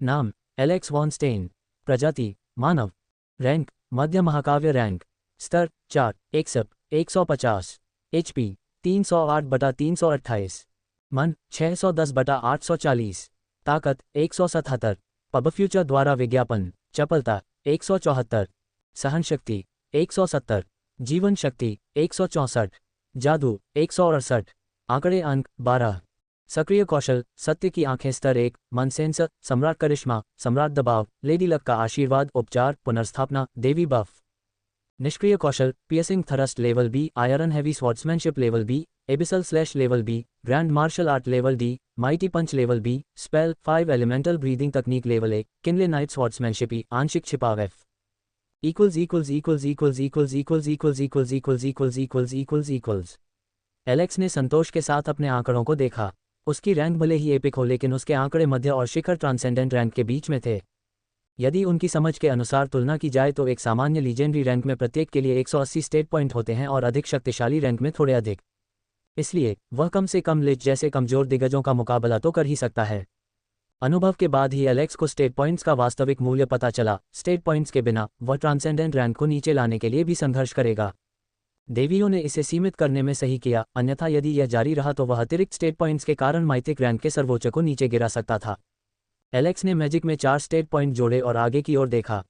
[SPEAKER 1] नाम, एलेक्स वॉन स्टेन। प्रजाति, मानव। रैंक, मध्य महाकाव्य रैंक। स्तर, 4, एक्सप 150। HP, 308/328। मन, 610/840। ताकत, 177। पब फ्यूचर द्वारा विज्ञापन। चपलता, 174। सहनशक्ति, 170। जीवन शक्ति, 164। जादू, 168। आंकड़े अंक 12। सक्रिय कौशल, सत्य की आंखें स्तर 1, मन सेंसर, सम्राट करिश्मा, सम्राट दबाव, लेडी लक का आशीर्वाद, उपचार, पुनर्स्थापना, देवी बफ। निष्क्रिय कौशल, piercing thrust level B, iron heavy swordsmanship level B, abyssal slash level B, grand martial art level D, mighty punch level B, spell 5 elemental breathing तकनीक लेवल ए, किनले नाइट स्वॉर्ड्समैनशिप ई, आंशिक छिपाव F equals equals equals equals equals equals equals equals equals equals equals equals equals. Alex ने संतोष के साथ अपने आंकड़ों को देखा। उसकी रैंक भले ही एपिक हो लेकिन उसके आंकड़े मध्य और शिखर ट्रांसेंडेंट रैंक के बीच में थे। यदि उनकी समझ के अनुसार तुलना की जाए तो एक सामान्य लीजेंडरी रैंक में प्रत्येक के लिए 180 स्टेट पॉइंट होते हैं और अधिक शक्तिशाली रैंक में थोड़े अधिक। इसलिए वह कम से कम लिच जैसे कमजोर दिग्गजों का मुकाबला तो कर ही सकता है। अनुभव के बाद ही एलेक्स को स्टेट पॉइंट्स का वास्तविक मूल्य पता चला। स्टेट पॉइंट्स के बिना वह ट्रांसेंडेंट रैंक को नीचे लाने के लिए भी संघर्ष करेगा। देवियों ने इसे सीमित करने में सही किया, अन्यथा यदि यह जारी रहा तो वह अतिरिक्त स्टेट पॉइंट्स के कारण माइथिक रैंक के सर्वोच्च को नीचे गिरा सकता था। एलेक्स ने मैजिक में 4 स्टेट पॉइंट जोड़े और आगे की ओर देखा।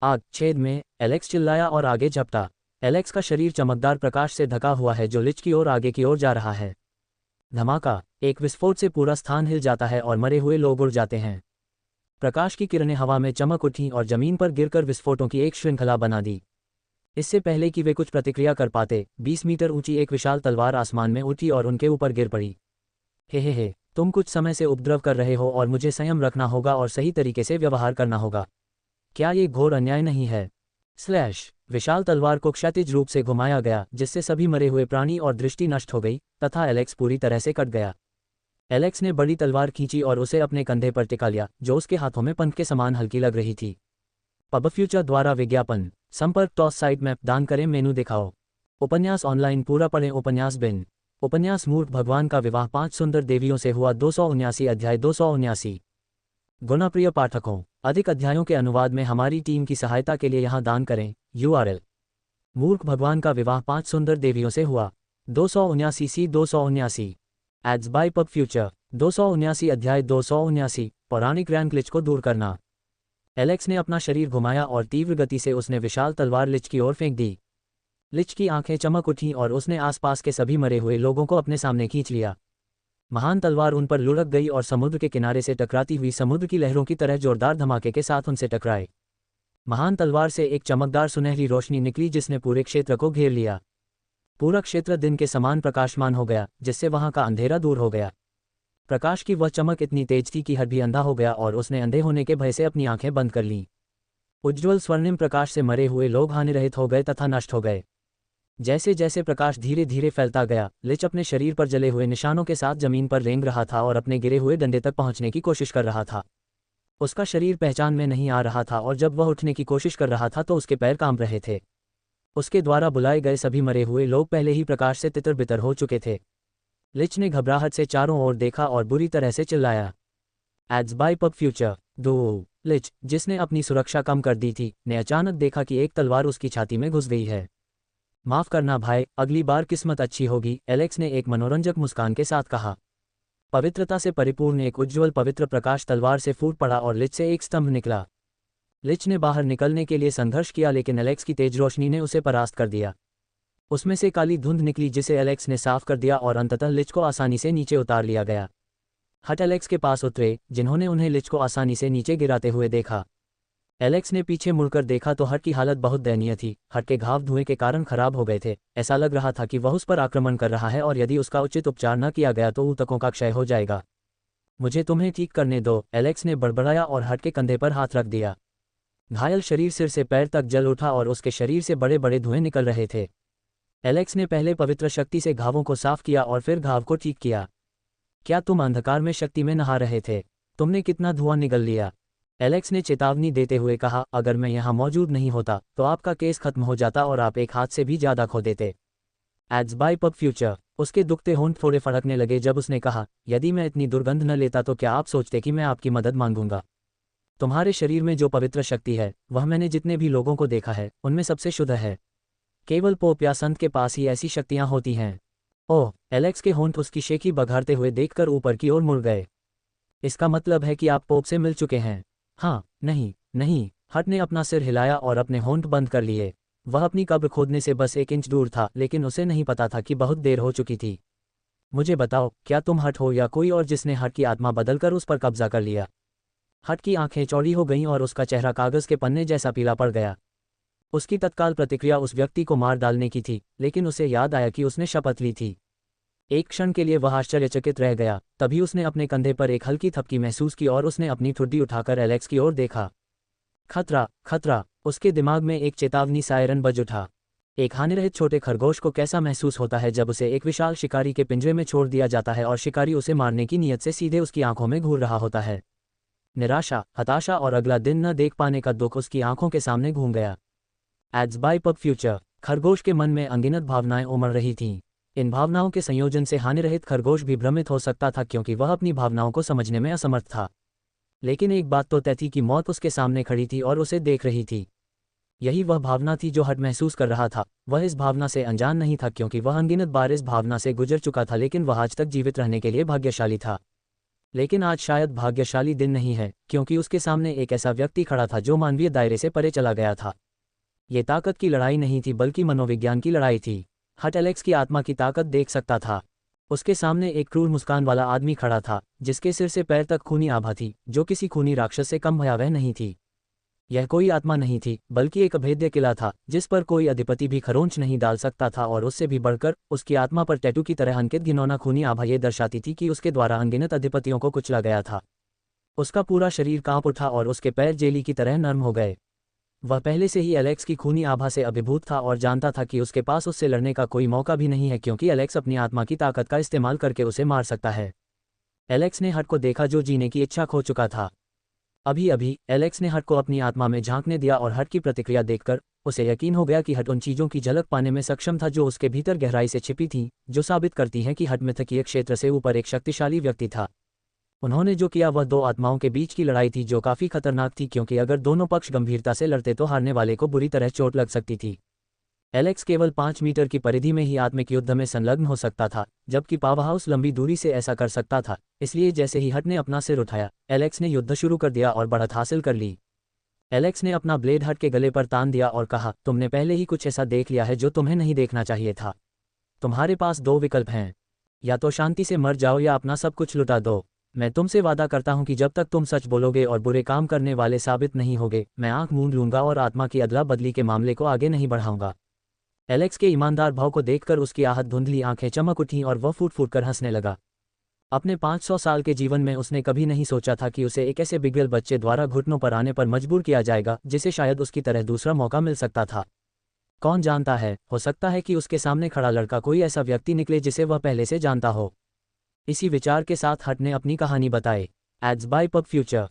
[SPEAKER 1] आग छेद में, एलेक्स चिल्लाया और आगे झपटा। एलेक्स का शरीर चमकदार प्रकाश से ढका हुआ है जो लिच की ओर आगे की ओर जा रहा है। धमाका, एक विस्फोट से पूरा स्थान हिल जाता है और मरे हुए लोग उड़ जाते हैं। प्रकाश की किरणें हवा में चमक उठीं और जमीन पर गिरकर विस्फोटों की एक श्रृंखला बना दी। इससे पहले कि वे कुछ प्रतिक्रिया कर पाते, 20 मीटर ऊंची एक विशाल तलवार आसमान में उठी और उनके ऊपर गिर पड़ी। हे, तुम कुछ समय से उपद्रव कर रहे हो और मुझे संयम रखना होगा और सही तरीके से व्यवहार करना होगा। क्या ये घोर अन्याय नहीं है? स्लैश। विशाल तलवार को क्षैतिज रूप से घुमाया गया जिससे सभी मरे हुए प्राणी और दृष्टि नष्ट हो गई तथा एलेक्स पूरी तरह से कट गया। एलेक्स ने बड़ी तलवार खींची और उसे अपने कंधे पर टिका लिया जो उसके हाथों में पंख के समान हल्की लग रही थी। पब फ्यूचर द्वारा विज्ञापन। संपर्क टॉस साइट मैप दान करें मेनू दिखाओ। उपन्यास ऑनलाइन पूरा पढ़ें। उपन्यास बिन। उपन्यास मूर्ख भगवान का विवाह 5 सुंदर देवियों से हुआ 279 अध्याय 279। गुणाप्रिय पाठकों, अधिक अध्यायों के अनुवाद में हमारी टीम की सहायता के लिए यहाँ दान करें। URL। मूर्ख भगवान का विवाह 5 सुंदर देवियों से हुआ 279 C 279। Ads by pub Future. 279 अध्याय 279। पौराणिक रैंक लिच को दूर करना। एलेक्स ने अपना शरीर घुमाया और तीव्र गति से उसने विशाल तलवार लिच की ओर फेंक दी। लिच की आंखें चमक उठीं और उसने आसपास के सभी मरे हुए लोगों को अपने सामने खींच लिया। महान तलवार उन पर लुढ़क गई और समुद्र के किनारे से टकराती हुई समुद्र की लहरों की तरह जोरदार धमाके के साथ उनसे टकराए। महान तलवार से एक चमकदार सुनहरी रोशनी निकली जिसने पूरे क्षेत्र को घेर लिया। पूरा क्षेत्र दिन के समान प्रकाशमान हो गया जिससे वहां का अंधेरा दूर हो गया। प्रकाश की वह चमक इतनी तेज थी कि हर भी अंधा हो गया और उसने अंधे होने के भय से अपनी आंखें बंद कर लीं। उज्ज्वल स्वर्णिम प्रकाश से मरे हुए लोग हानिरहित हो गए तथा नष्ट हो गए। जैसे जैसे प्रकाश धीरे धीरे फैलता गया, लिच अपने शरीर पर जले हुए निशानों के साथ जमीन पर रेंग रहा था और अपने गिरे हुए डंडे तक पहुंचने की कोशिश कर रहा था। उसका शरीर पहचान में नहीं आ रहा था और जब वह उठने की कोशिश कर रहा था तो उसके पैर कांप रहे थे। उसके द्वारा बुलाए गए सभी मरे हुए लोग पहले ही प्रकाश से तितर बितर हो चुके थे। लिच ने घबराहट से चारों ओर देखा और बुरी तरह से चिल्लाया। Ads by pub future. Lich, जिसने अपनी सुरक्षा कम कर दी थी, ने अचानक देखा कि एक तलवार उसकी छाती में घुस गई है। माफ करना भाई, अगली बार किस्मत अच्छी होगी, एलेक्स ने एक मनोरंजक मुस्कान के साथ कहा। पवित्रता से परिपूर्ण एक उज्ज्वल पवित्र प्रकाश तलवार से फूट पड़ा और लिच से एक स्तंभ निकला। लिच ने बाहर निकलने के लिए संघर्ष किया लेकिन एलेक्स की तेज रोशनी ने उसे परास्त कर दिया। उसमें से काली धुंध निकली जिसे एलेक्स ने साफ कर दिया और अंततः लिच को आसानी से नीचे उतार लिया गया। हट एलेक्स के पास उतरे, जिन्होंने उन्हें लिच को आसानी से नीचे गिराते हुए देखा। एलेक्स ने पीछे मुड़कर देखा तो हट की हालत बहुत दयनीय थी। हट के घाव धुएं के कारण खराब हो गए थे। ऐसा लग रहा था कि वह उस पर आक्रमण कर रहा है और यदि उसका उचित उपचार न किया गया तो ऊतकों का क्षय हो जाएगा। मुझे तुम्हें ठीक करने दो, एलेक्स ने बड़बड़ाया और हट के कंधे पर हाथ रख दिया। घायल शरीर सिर से पैर तक जल उठा और उसके शरीर से बड़े बड़े धुएं निकल रहे थे। एलेक्स ने पहले पवित्र शक्ति से घावों को साफ किया और फिर घाव को ठीक किया। क्या तुम अंधकार में शक्ति में नहा रहे थे? तुमने कितना धुआं निगल लिया? एलेक्स ने चेतावनी देते हुए कहा, अगर मैं यहाँ मौजूद नहीं होता तो आपका केस खत्म हो जाता और आप एक हाथ से भी ज्यादा खो देते। Ads by pub Future. उसके दुखते होंठ थोड़े फड़कने लगे जब उसने कहा, यदि मैं इतनी दुर्गंध न लेता तो क्या आप सोचते कि मैं आपकी मदद मांगूंगा? तुम्हारे शरीर में जो पवित्र शक्ति है वह मैंने जितने भी लोगों को देखा है उनमें सबसे शुद्ध है। केवल पोप या संत के पास ही ऐसी शक्तियां होती हैं। ओह, एलेक्स के होंठ उसकी शेखी बघारते हुए देखकर ऊपर की ओर मुड़ गए। इसका मतलब है कि आप पोप से मिल चुके हैं? हाँ, नहीं। हट ने अपना सिर हिलाया और अपने होंठ बंद कर लिए। वह अपनी कब्र खोदने से बस 1 इंच दूर था लेकिन उसे नहीं पता था कि बहुत देर हो चुकी थी। मुझे बताओ, क्या तुम हट हो या कोई और जिसने हट की आत्मा बदलकर उस पर कब्जा कर लिया? हट की आंखें चौड़ी हो गईं और उसका चेहरा कागज के पन्ने जैसा पीला पड़ गया। उसकी तत्काल प्रतिक्रिया उस व्यक्ति को मार डालने की थी, लेकिन उसे याद आया कि उसने शपथ ली थी। एक क्षण के लिए वह आश्चर्यचकित रह गया, तभी उसने अपने कंधे पर एक हल्की थपकी महसूस की और उसने अपनी ठुड्डी उठाकर एलेक्स की ओर देखा। खतरा, खतरा! उसके दिमाग में एक चेतावनी सायरन बज उठा। एक हानिरहित छोटे खरगोश को कैसा महसूस होता है जब उसे एक विशाल शिकारी के पिंजरे में छोड़ दिया जाता है और शिकारी उसे मारने की नीयत से सीधे उसकी आंखों में घूर रहा होता है। निराशा, हताशा और अगला दिन न देख पाने का दुख उसकी आंखों के सामने घूम गया। Ads by pub Future. खरगोश के मन में अनगिनत भावनाएं उमड़ रही थीं। इन भावनाओं के संयोजन से हानिरहित खरगोश भी भ्रमित हो सकता था क्योंकि वह अपनी भावनाओं को समझने में असमर्थ था। लेकिन एक बात तो तय थी कि मौत उसके सामने खड़ी थी और उसे देख रही थी। यही वह भावना थी जो हट महसूस कर रहा था। वह इस भावना से अनजान नहीं था क्योंकि वह अनगिनत बार इस भावना से गुजर चुका था, लेकिन वह आज तक जीवित रहने के लिए भाग्यशाली था। लेकिन आज शायद भाग्यशाली दिन नहीं है, क्योंकि उसके सामने एक ऐसा व्यक्ति खड़ा था जो मानवीय दायरे से परे चला गया था। ये ताकत की लड़ाई नहीं थी बल्कि मनोविज्ञान की लड़ाई थी। हट एलेक्स की आत्मा की ताकत देख सकता था। उसके सामने एक क्रूर मुस्कान वाला आदमी खड़ा था, जिसके सिर से पैर तक खूनी आभा थी, जो किसी खूनी राक्षस से कम भयावह नहीं थी। यह कोई आत्मा नहीं थी, बल्कि एक अभेद्य किला था जिस पर कोई अधिपति भी खरोंच नहीं डाल सकता था, और उससे भी बढ़कर उसकी आत्मा पर टैटू की तरह अंकित घिनौना खूनी आभा ये दर्शाती थी कि उसके द्वारा अनगिनत अधिपतियों को कुचला गया था। उसका पूरा शरीर कांप उठा और उसके पैर जेली की तरह नर्म हो गए। वह पहले से ही एलेक्स की खूनी आभा से अभिभूत था और जानता था कि उसके पास उससे लड़ने का कोई मौका भी नहीं है, क्योंकि एलेक्स अपनी आत्मा की ताकत का इस्तेमाल करके उसे मार सकता है। एलेक्स ने हट को देखा जो जीने की इच्छा खो चुका था। अभी अभी एलेक्स ने हट को अपनी आत्मा में झांकने दिया और हट की प्रतिक्रिया देखकर उसे यकीन हो गया कि हट उन चीज़ों की झलक पाने में सक्षम था जो उसके भीतर गहराई से छिपी थीं, जो साबित करती हैं कि हट मिथकीय क्षेत्र से ऊपर एक शक्तिशाली व्यक्ति था। उन्होंने जो किया वह दो आत्माओं के बीच की लड़ाई थी जो काफ़ी खतरनाक थी, क्योंकि अगर दोनों पक्ष गंभीरता से लड़ते तो हारने वाले को बुरी तरह चोट लग सकती थी। एलेक्स केवल 5 मीटर की परिधि में ही आत्मिक युद्ध में संलग्न हो सकता था, जबकि पावरहाउस लंबी दूरी से ऐसा कर सकता था। इसलिए जैसे ही हट ने अपना सिर उठाया, एलेक्स ने युद्ध शुरू कर दिया और बढ़त हासिल कर ली। एलेक्स ने अपना ब्लेड हट के गले पर तान दिया और कहा, तुमने पहले ही कुछ ऐसा देख लिया है जो तुम्हें नहीं देखना चाहिए था। तुम्हारे पास दो विकल्प हैं, या तो शांति से मर जाओ या अपना सब कुछ लुटा दो। मैं तुमसे वादा करता हूं कि जब तक तुम सच बोलोगे और बुरे काम करने वाले साबित नहीं होगे, मैं आंख मूंद लूंगा और आत्मा की अदला बदली के मामले को आगे नहीं बढ़ाऊंगा। एलेक्स के ईमानदार भाव को देखकर उसकी आहत धुंधली आंखें चमक उठीं और वह फूट फूट कर हंसने लगा। अपने 500 साल के जीवन में उसने कभी नहीं सोचा था कि उसे एक ऐसे बिगड़े बच्चे द्वारा घुटनों पर आने पर मजबूर किया जाएगा जिसे शायद उसकी तरह दूसरा मौका मिल सकता था। कौन जानता है, हो सकता है कि उसके सामने खड़ा लड़का कोई ऐसा व्यक्ति निकले जिसे वह पहले से जानता हो। इसी विचार के साथ हट ने अपनी कहानी बताई। Ads by pub Future.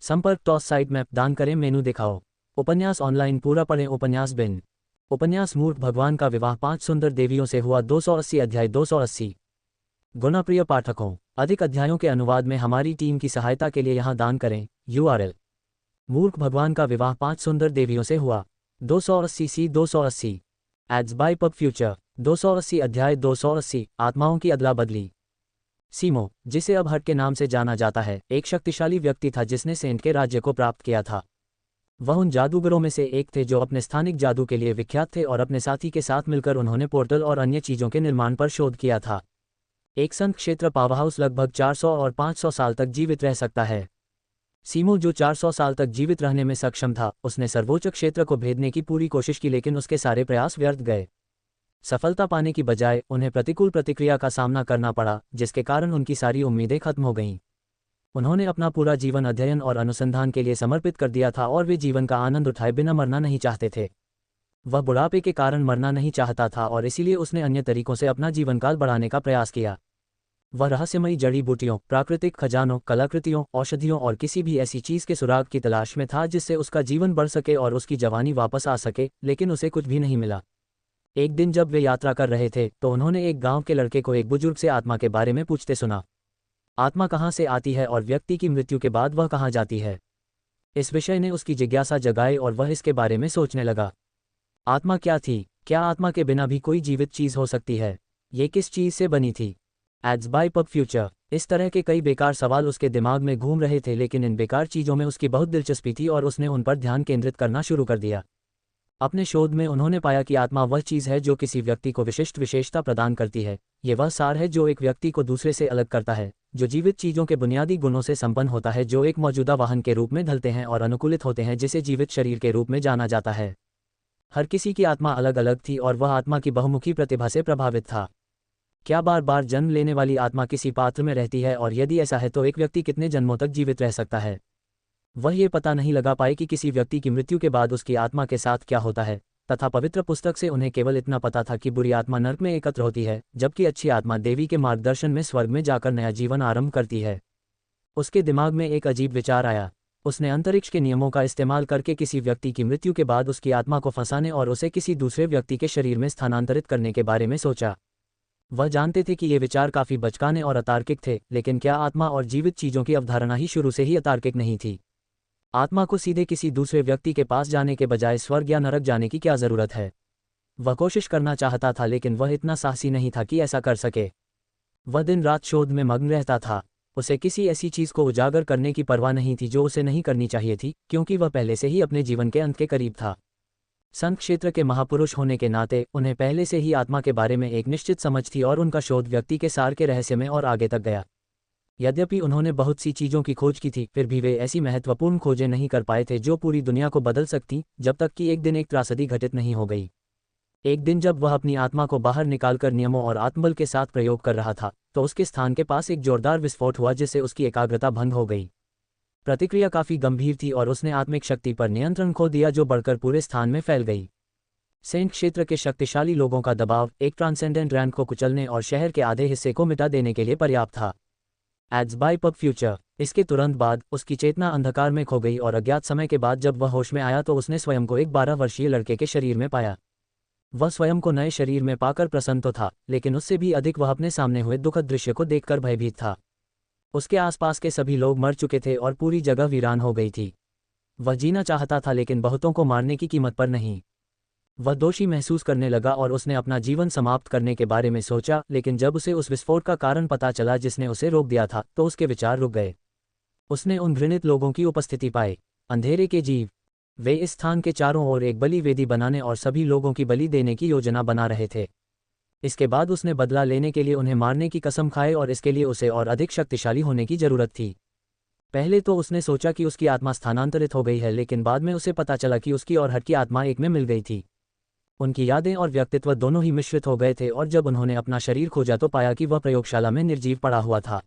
[SPEAKER 1] संपर्क टॉस साइट मैप दान करें, मेनू दिखाओ। उपन्यास ऑनलाइन पूरा पढ़ें। उपन्यास बिन। उपन्यास मूर्ख भगवान का विवाह 5 सुंदर देवियों से हुआ 280 अध्याय 280। गुणाप्रिय पाठकों, अधिक अध्यायों के अनुवाद में हमारी टीम की सहायता के लिए यहाँ दान करें। URL: मूर्ख भगवान का विवाह 5 सुंदर देवियों से हुआ 280 C 280। Ads by pub Future. 280 अध्याय 280। आत्माओं की अदला बदली। सीमो, जिसे अब हट के नाम से जाना जाता है, एक शक्तिशाली व्यक्ति था जिसने सेंट के राज्य को प्राप्त किया था। वह उन जादूगरों में से एक थे जो अपने स्थानिक जादू के लिए विख्यात थे और अपने साथी के साथ मिलकर उन्होंने पोर्टल और अन्य चीज़ों के निर्माण पर शोध किया था। एक संत क्षेत्र पावरहाउस लगभग 400 और 500 साल तक जीवित रह सकता है। सीमो, जो 400 साल तक जीवित रहने में सक्षम था, उसने सर्वोच्च क्षेत्र को भेदने की पूरी कोशिश की, लेकिन उसके सारे प्रयास व्यर्थ गए। सफलता पाने की बजाय उन्हें प्रतिकूल प्रतिक्रिया का सामना करना पड़ा, जिसके कारण उनकी सारी उम्मीदें खत्म हो गईं। उन्होंने अपना पूरा जीवन अध्ययन और अनुसंधान के लिए समर्पित कर दिया था और वे जीवन का आनंद उठाए बिना मरना नहीं चाहते थे। वह बुढ़ापे के कारण मरना नहीं चाहता था और इसीलिए उसने अन्य तरीकों से अपना जीवनकाल बढ़ाने का प्रयास किया। वह रहस्यमयी जड़ी बूटियों, प्राकृतिक खजानों, कलाकृतियों, औषधियों और किसी भी ऐसी चीज़ के सुराग की तलाश में था जिससे उसका जीवन बढ़ सके और उसकी जवानी वापस आ सके, लेकिन उसे कुछ भी नहीं मिला। एक दिन जब वे यात्रा कर रहे थे तो उन्होंने एक गांव के लड़के को एक बुजुर्ग से आत्मा के बारे में पूछते सुना। आत्मा कहाँ से आती है और व्यक्ति की मृत्यु के बाद वह कहाँ जाती है? इस विषय ने उसकी जिज्ञासा जगाई और वह इसके बारे में सोचने लगा। आत्मा क्या थी? क्या आत्मा के बिना भी कोई जीवित चीज़ हो सकती है? ये किस चीज़ से बनी थी? Ads by pub Future. इस तरह के कई बेकार सवाल उसके दिमाग में घूम रहे थे, लेकिन इन बेकार चीज़ों में उसकी बहुत दिलचस्पी थी और उसने उन पर ध्यान केंद्रित करना शुरू कर दिया। अपने शोध में उन्होंने पाया कि आत्मा वह चीज़ है जो किसी व्यक्ति को विशिष्ट विशेषता प्रदान करती है। ये वह सार है जो एक व्यक्ति को दूसरे से अलग करता है, जो जीवित चीज़ों के बुनियादी गुणों से संपन्न होता है, जो एक मौजूदा वाहन के रूप में ढलते हैं और अनुकूलित होते हैं, जिसे जीवित शरीर के रूप में जाना जाता है। हर किसी की आत्मा अलग अलग थी और वह आत्मा की बहुमुखी प्रतिभा से प्रभावित था। क्या बार बार जन्म लेने वाली आत्मा किसी पात्र में रहती है, और यदि ऐसा है तो एक व्यक्ति कितने जन्मों तक जीवित रह सकता है? वह ये पता नहीं लगा पाए कि किसी व्यक्ति की मृत्यु के बाद उसकी आत्मा के साथ क्या होता है, तथा पवित्र पुस्तक से उन्हें केवल इतना पता था कि बुरी आत्मा नरक में एकत्र होती है, जबकि अच्छी आत्मा देवी के मार्गदर्शन में स्वर्ग में जाकर नया जीवन आरंभ करती है। उसके दिमाग में एक अजीब विचार आया। उसने अंतरिक्ष के नियमों का इस्तेमाल करके किसी व्यक्ति की मृत्यु के बाद उसकी आत्मा को फंसाने और उसे किसी दूसरे व्यक्ति के शरीर में स्थानांतरित करने के बारे में सोचा। वह जानते थे कि ये विचार काफ़ी बचकाने और अतार्किक थे, लेकिन क्या आत्मा और जीवित चीज़ों की अवधारणा ही शुरू से ही अतार्किक नहीं थी? आत्मा को सीधे किसी दूसरे व्यक्ति के पास जाने के बजाय स्वर्ग या नरक जाने की क्या ज़रूरत है? वह कोशिश करना चाहता था, लेकिन वह इतना साहसी नहीं था कि ऐसा कर सके। वह दिन रात शोध में मग्न रहता था। उसे किसी ऐसी चीज़ को उजागर करने की परवाह नहीं थी जो उसे नहीं करनी चाहिए थी, क्योंकि वह पहले से ही अपने जीवन के अंत के करीब था। संत क्षेत्र के महापुरुष होने के नाते उन्हें पहले से ही आत्मा के बारे में एक निश्चित समझ थी और उनका शोध व्यक्ति के सार के रहस्य में और आगे तक गया। यद्यपि उन्होंने बहुत सी चीज़ों की खोज की थी, फिर भी वे ऐसी महत्वपूर्ण खोजें नहीं कर पाए थे जो पूरी दुनिया को बदल सकती, जब तक कि एक दिन एक त्रासदी घटित नहीं हो गई। एक दिन जब वह अपनी आत्मा को बाहर निकालकर नियमों और आत्मबल के साथ प्रयोग कर रहा था, तो उसके स्थान के पास एक जोरदार विस्फोट हुआ जिससे उसकी एकाग्रता भंग हो गई। प्रतिक्रिया काफ़ी गंभीर थी और उसने आत्मिक शक्ति पर नियंत्रण खो दिया, जो बढ़कर पूरे स्थान में फैल गई। सेंट क्षेत्र के शक्तिशाली लोगों का दबाव एक ट्रांसेंडेंट रैंक को कुचलने और शहर के आधे हिस्से को मिटा देने के लिए पर्याप्त था। Ads by pub Future. इसके तुरंत बाद उसकी चेतना अंधकार में खो गई और अज्ञात समय के बाद जब वह होश में आया तो उसने स्वयं को एक 12 वर्षीय लड़के के शरीर में पाया। वह स्वयं को नए शरीर में पाकर प्रसन्न तो था, लेकिन उससे भी अधिक वह अपने सामने हुए दुखद दृश्य को देखकर भयभीत था। उसके आसपास के सभी लोग मर चुके थे और पूरी जगह वीरान हो गई थी। वह जीना चाहता था, लेकिन बहुतों को मारने की कीमत पर नहीं। वह दोषी महसूस करने लगा और उसने अपना जीवन समाप्त करने के बारे में सोचा, लेकिन जब उसे उस विस्फोट का कारण पता चला जिसने उसे रोक दिया था, तो उसके विचार रुक गए। उसने उन घृणित लोगों की उपस्थिति पाई, अंधेरे के जीव। वे इस स्थान के चारों ओर एक बलि वेदी बनाने और सभी लोगों की बलि देने की योजना बना रहे थे। इसके बाद उसने बदला लेने के लिए उन्हें मारने की कसम खाई और इसके लिए उसे और अधिक शक्तिशाली होने की जरूरत थी। पहले तो उसने सोचा कि उसकी आत्मा स्थानांतरित हो गई है, लेकिन बाद में उसे पता चला कि उसकी और हट की आत्मा एक में मिल गई थी। उनकी यादें और व्यक्तित्व दोनों ही मिश्रित हो गए थे और जब उन्होंने अपना शरीर खोजा तो पाया कि वह प्रयोगशाला में निर्जीव पड़ा हुआ था।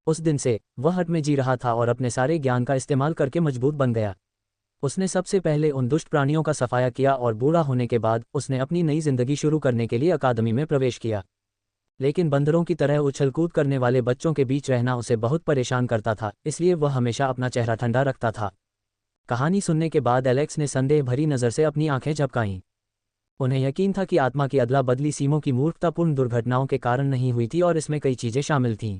[SPEAKER 1] उस दिन से वह हट में जी रहा था और अपने सारे ज्ञान का इस्तेमाल करके मजबूत बन गया। उसने सबसे पहले उन दुष्ट प्राणियों का सफाया किया और बूढ़ा होने के बाद उसने अपनी नई जिंदगी शुरू करने के लिए अकादमी में प्रवेश किया। लेकिन बंदरों की तरह उछलकूद करने वाले बच्चों के बीच रहना उसे बहुत परेशान करता था, इसलिए वह हमेशा अपना चेहरा ठंडा रखता था। कहानी सुनने के बाद एलेक्स ने संदेह भरी नज़र से अपनी आंखें झपकाईं। उन्हें यकीन था कि आत्मा की अदला बदली सीमों की मूर्खतापूर्ण दुर्घटनाओं के कारण नहीं हुई थी और इसमें कई चीज़ें शामिल थीं।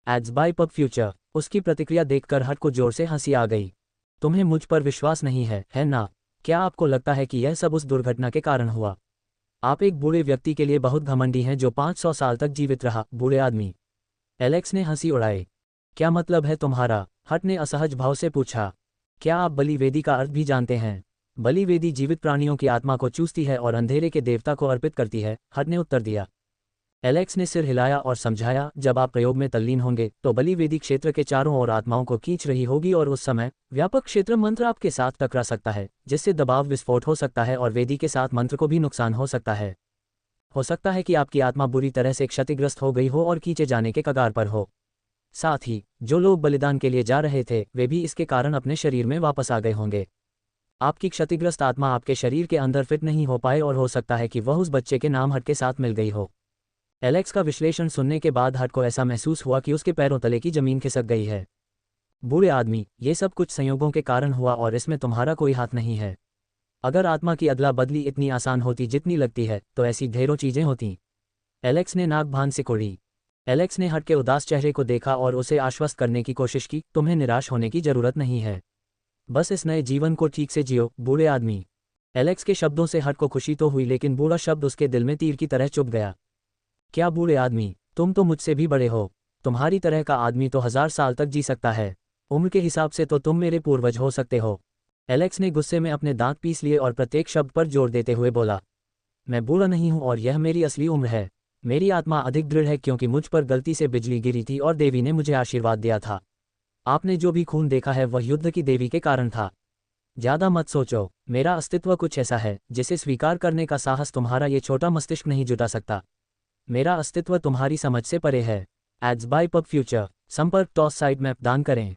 [SPEAKER 1] Ads by pub Future. उसकी प्रतिक्रिया देखकर हट को जोर से हंसी आ गई। तुम्हें मुझ पर विश्वास नहीं है ना? क्या आपको लगता है कि यह सब उस दुर्घटना के कारण हुआ? आप एक बूढ़े व्यक्ति के लिए बहुत घमंडी हैं जो 500 साल तक जीवित रहा। बूढ़े आदमी। एलेक्स ने हंसी उड़ाई। क्या मतलब है तुम्हारा? हट ने असहज भाव से पूछा। क्या आप बलि वेदी का अर्थ भी जानते हैं? बलि वेदी जीवित प्राणियों की आत्मा को चूसती है और अंधेरे के देवता को अर्पित करती है, हट ने उत्तर दिया। एलेक्स ने सिर हिलाया और समझाया, जब आप प्रयोग में तल्लीन होंगे तो बलि वेदी क्षेत्र के चारों ओर आत्माओं को खींच रही होगी और उस समय व्यापक क्षेत्र मंत्र आपके साथ टकरा सकता है, जिससे दबाव विस्फोट हो सकता है और वेदी के साथ मंत्र को भी नुकसान हो सकता है। हो सकता है कि आपकी आत्मा बुरी तरह से क्षतिग्रस्त हो गई हो और खींचे जाने के कगार पर हो। साथ ही जो लोग बलिदान के लिए जा रहे थे वे भी इसके कारण अपने शरीर में वापस आ गए होंगे। आपकी क्षतिग्रस्त आत्मा आपके शरीर के अंदर फिट नहीं हो पाए और हो सकता है कि वह उस बच्चे के नाम हट के साथ मिल गई हो। एलेक्स का विश्लेषण सुनने के बाद हट को ऐसा महसूस हुआ कि उसके पैरों तले की जमीन खिसक गई है। बूढ़े आदमी, ये सब कुछ संयोगों के कारण हुआ और इसमें तुम्हारा कोई हाथ नहीं है। अगर आत्मा की अदला बदली इतनी आसान होती जितनी लगती है तो ऐसी ढेरों चीजें होती। एलेक्स ने नाक भान सिकोड़ी। एलेक्स ने हट के उदास चेहरे को देखा और उसे आश्वस्त करने की कोशिश की, तुम्हें निराश होने की जरूरत नहीं है। बस इस नए जीवन को ठीक से जियो, बूढ़े आदमी। एलेक्स के शब्दों से हट को खुशी तो हुई, लेकिन बूढ़ा शब्द उसके दिल में तीर की तरह चुभ गया। क्या बूढ़े आदमी, तुम तो मुझसे भी बड़े हो। तुम्हारी तरह का आदमी तो 1000 साल तक जी सकता है। उम्र के हिसाब से तो तुम मेरे पूर्वज हो सकते हो। एलेक्स ने गुस्से में अपने दांत पीस लिए और प्रत्येक शब्द पर जोर देते हुए बोला, मैं बुरा नहीं हूं और यह मेरी असली उम्र है। मेरी आत्मा अधिक दृढ़ है क्योंकि मुझ पर गलती से बिजली गिरी थी और देवी ने मुझे आशीर्वाद दिया था। आपने जो भी खून देखा है वह युद्ध की देवी के कारण था। ज्यादा मत सोचो, मेरा अस्तित्व कुछ ऐसा है जिसे स्वीकार करने का साहस तुम्हारा ये छोटा मस्तिष्क नहीं जुटा सकता। मेरा अस्तित्व तुम्हारी समझ से परे है। Ads by pub Future. संपर्क टॉस साइड मैप दान करें।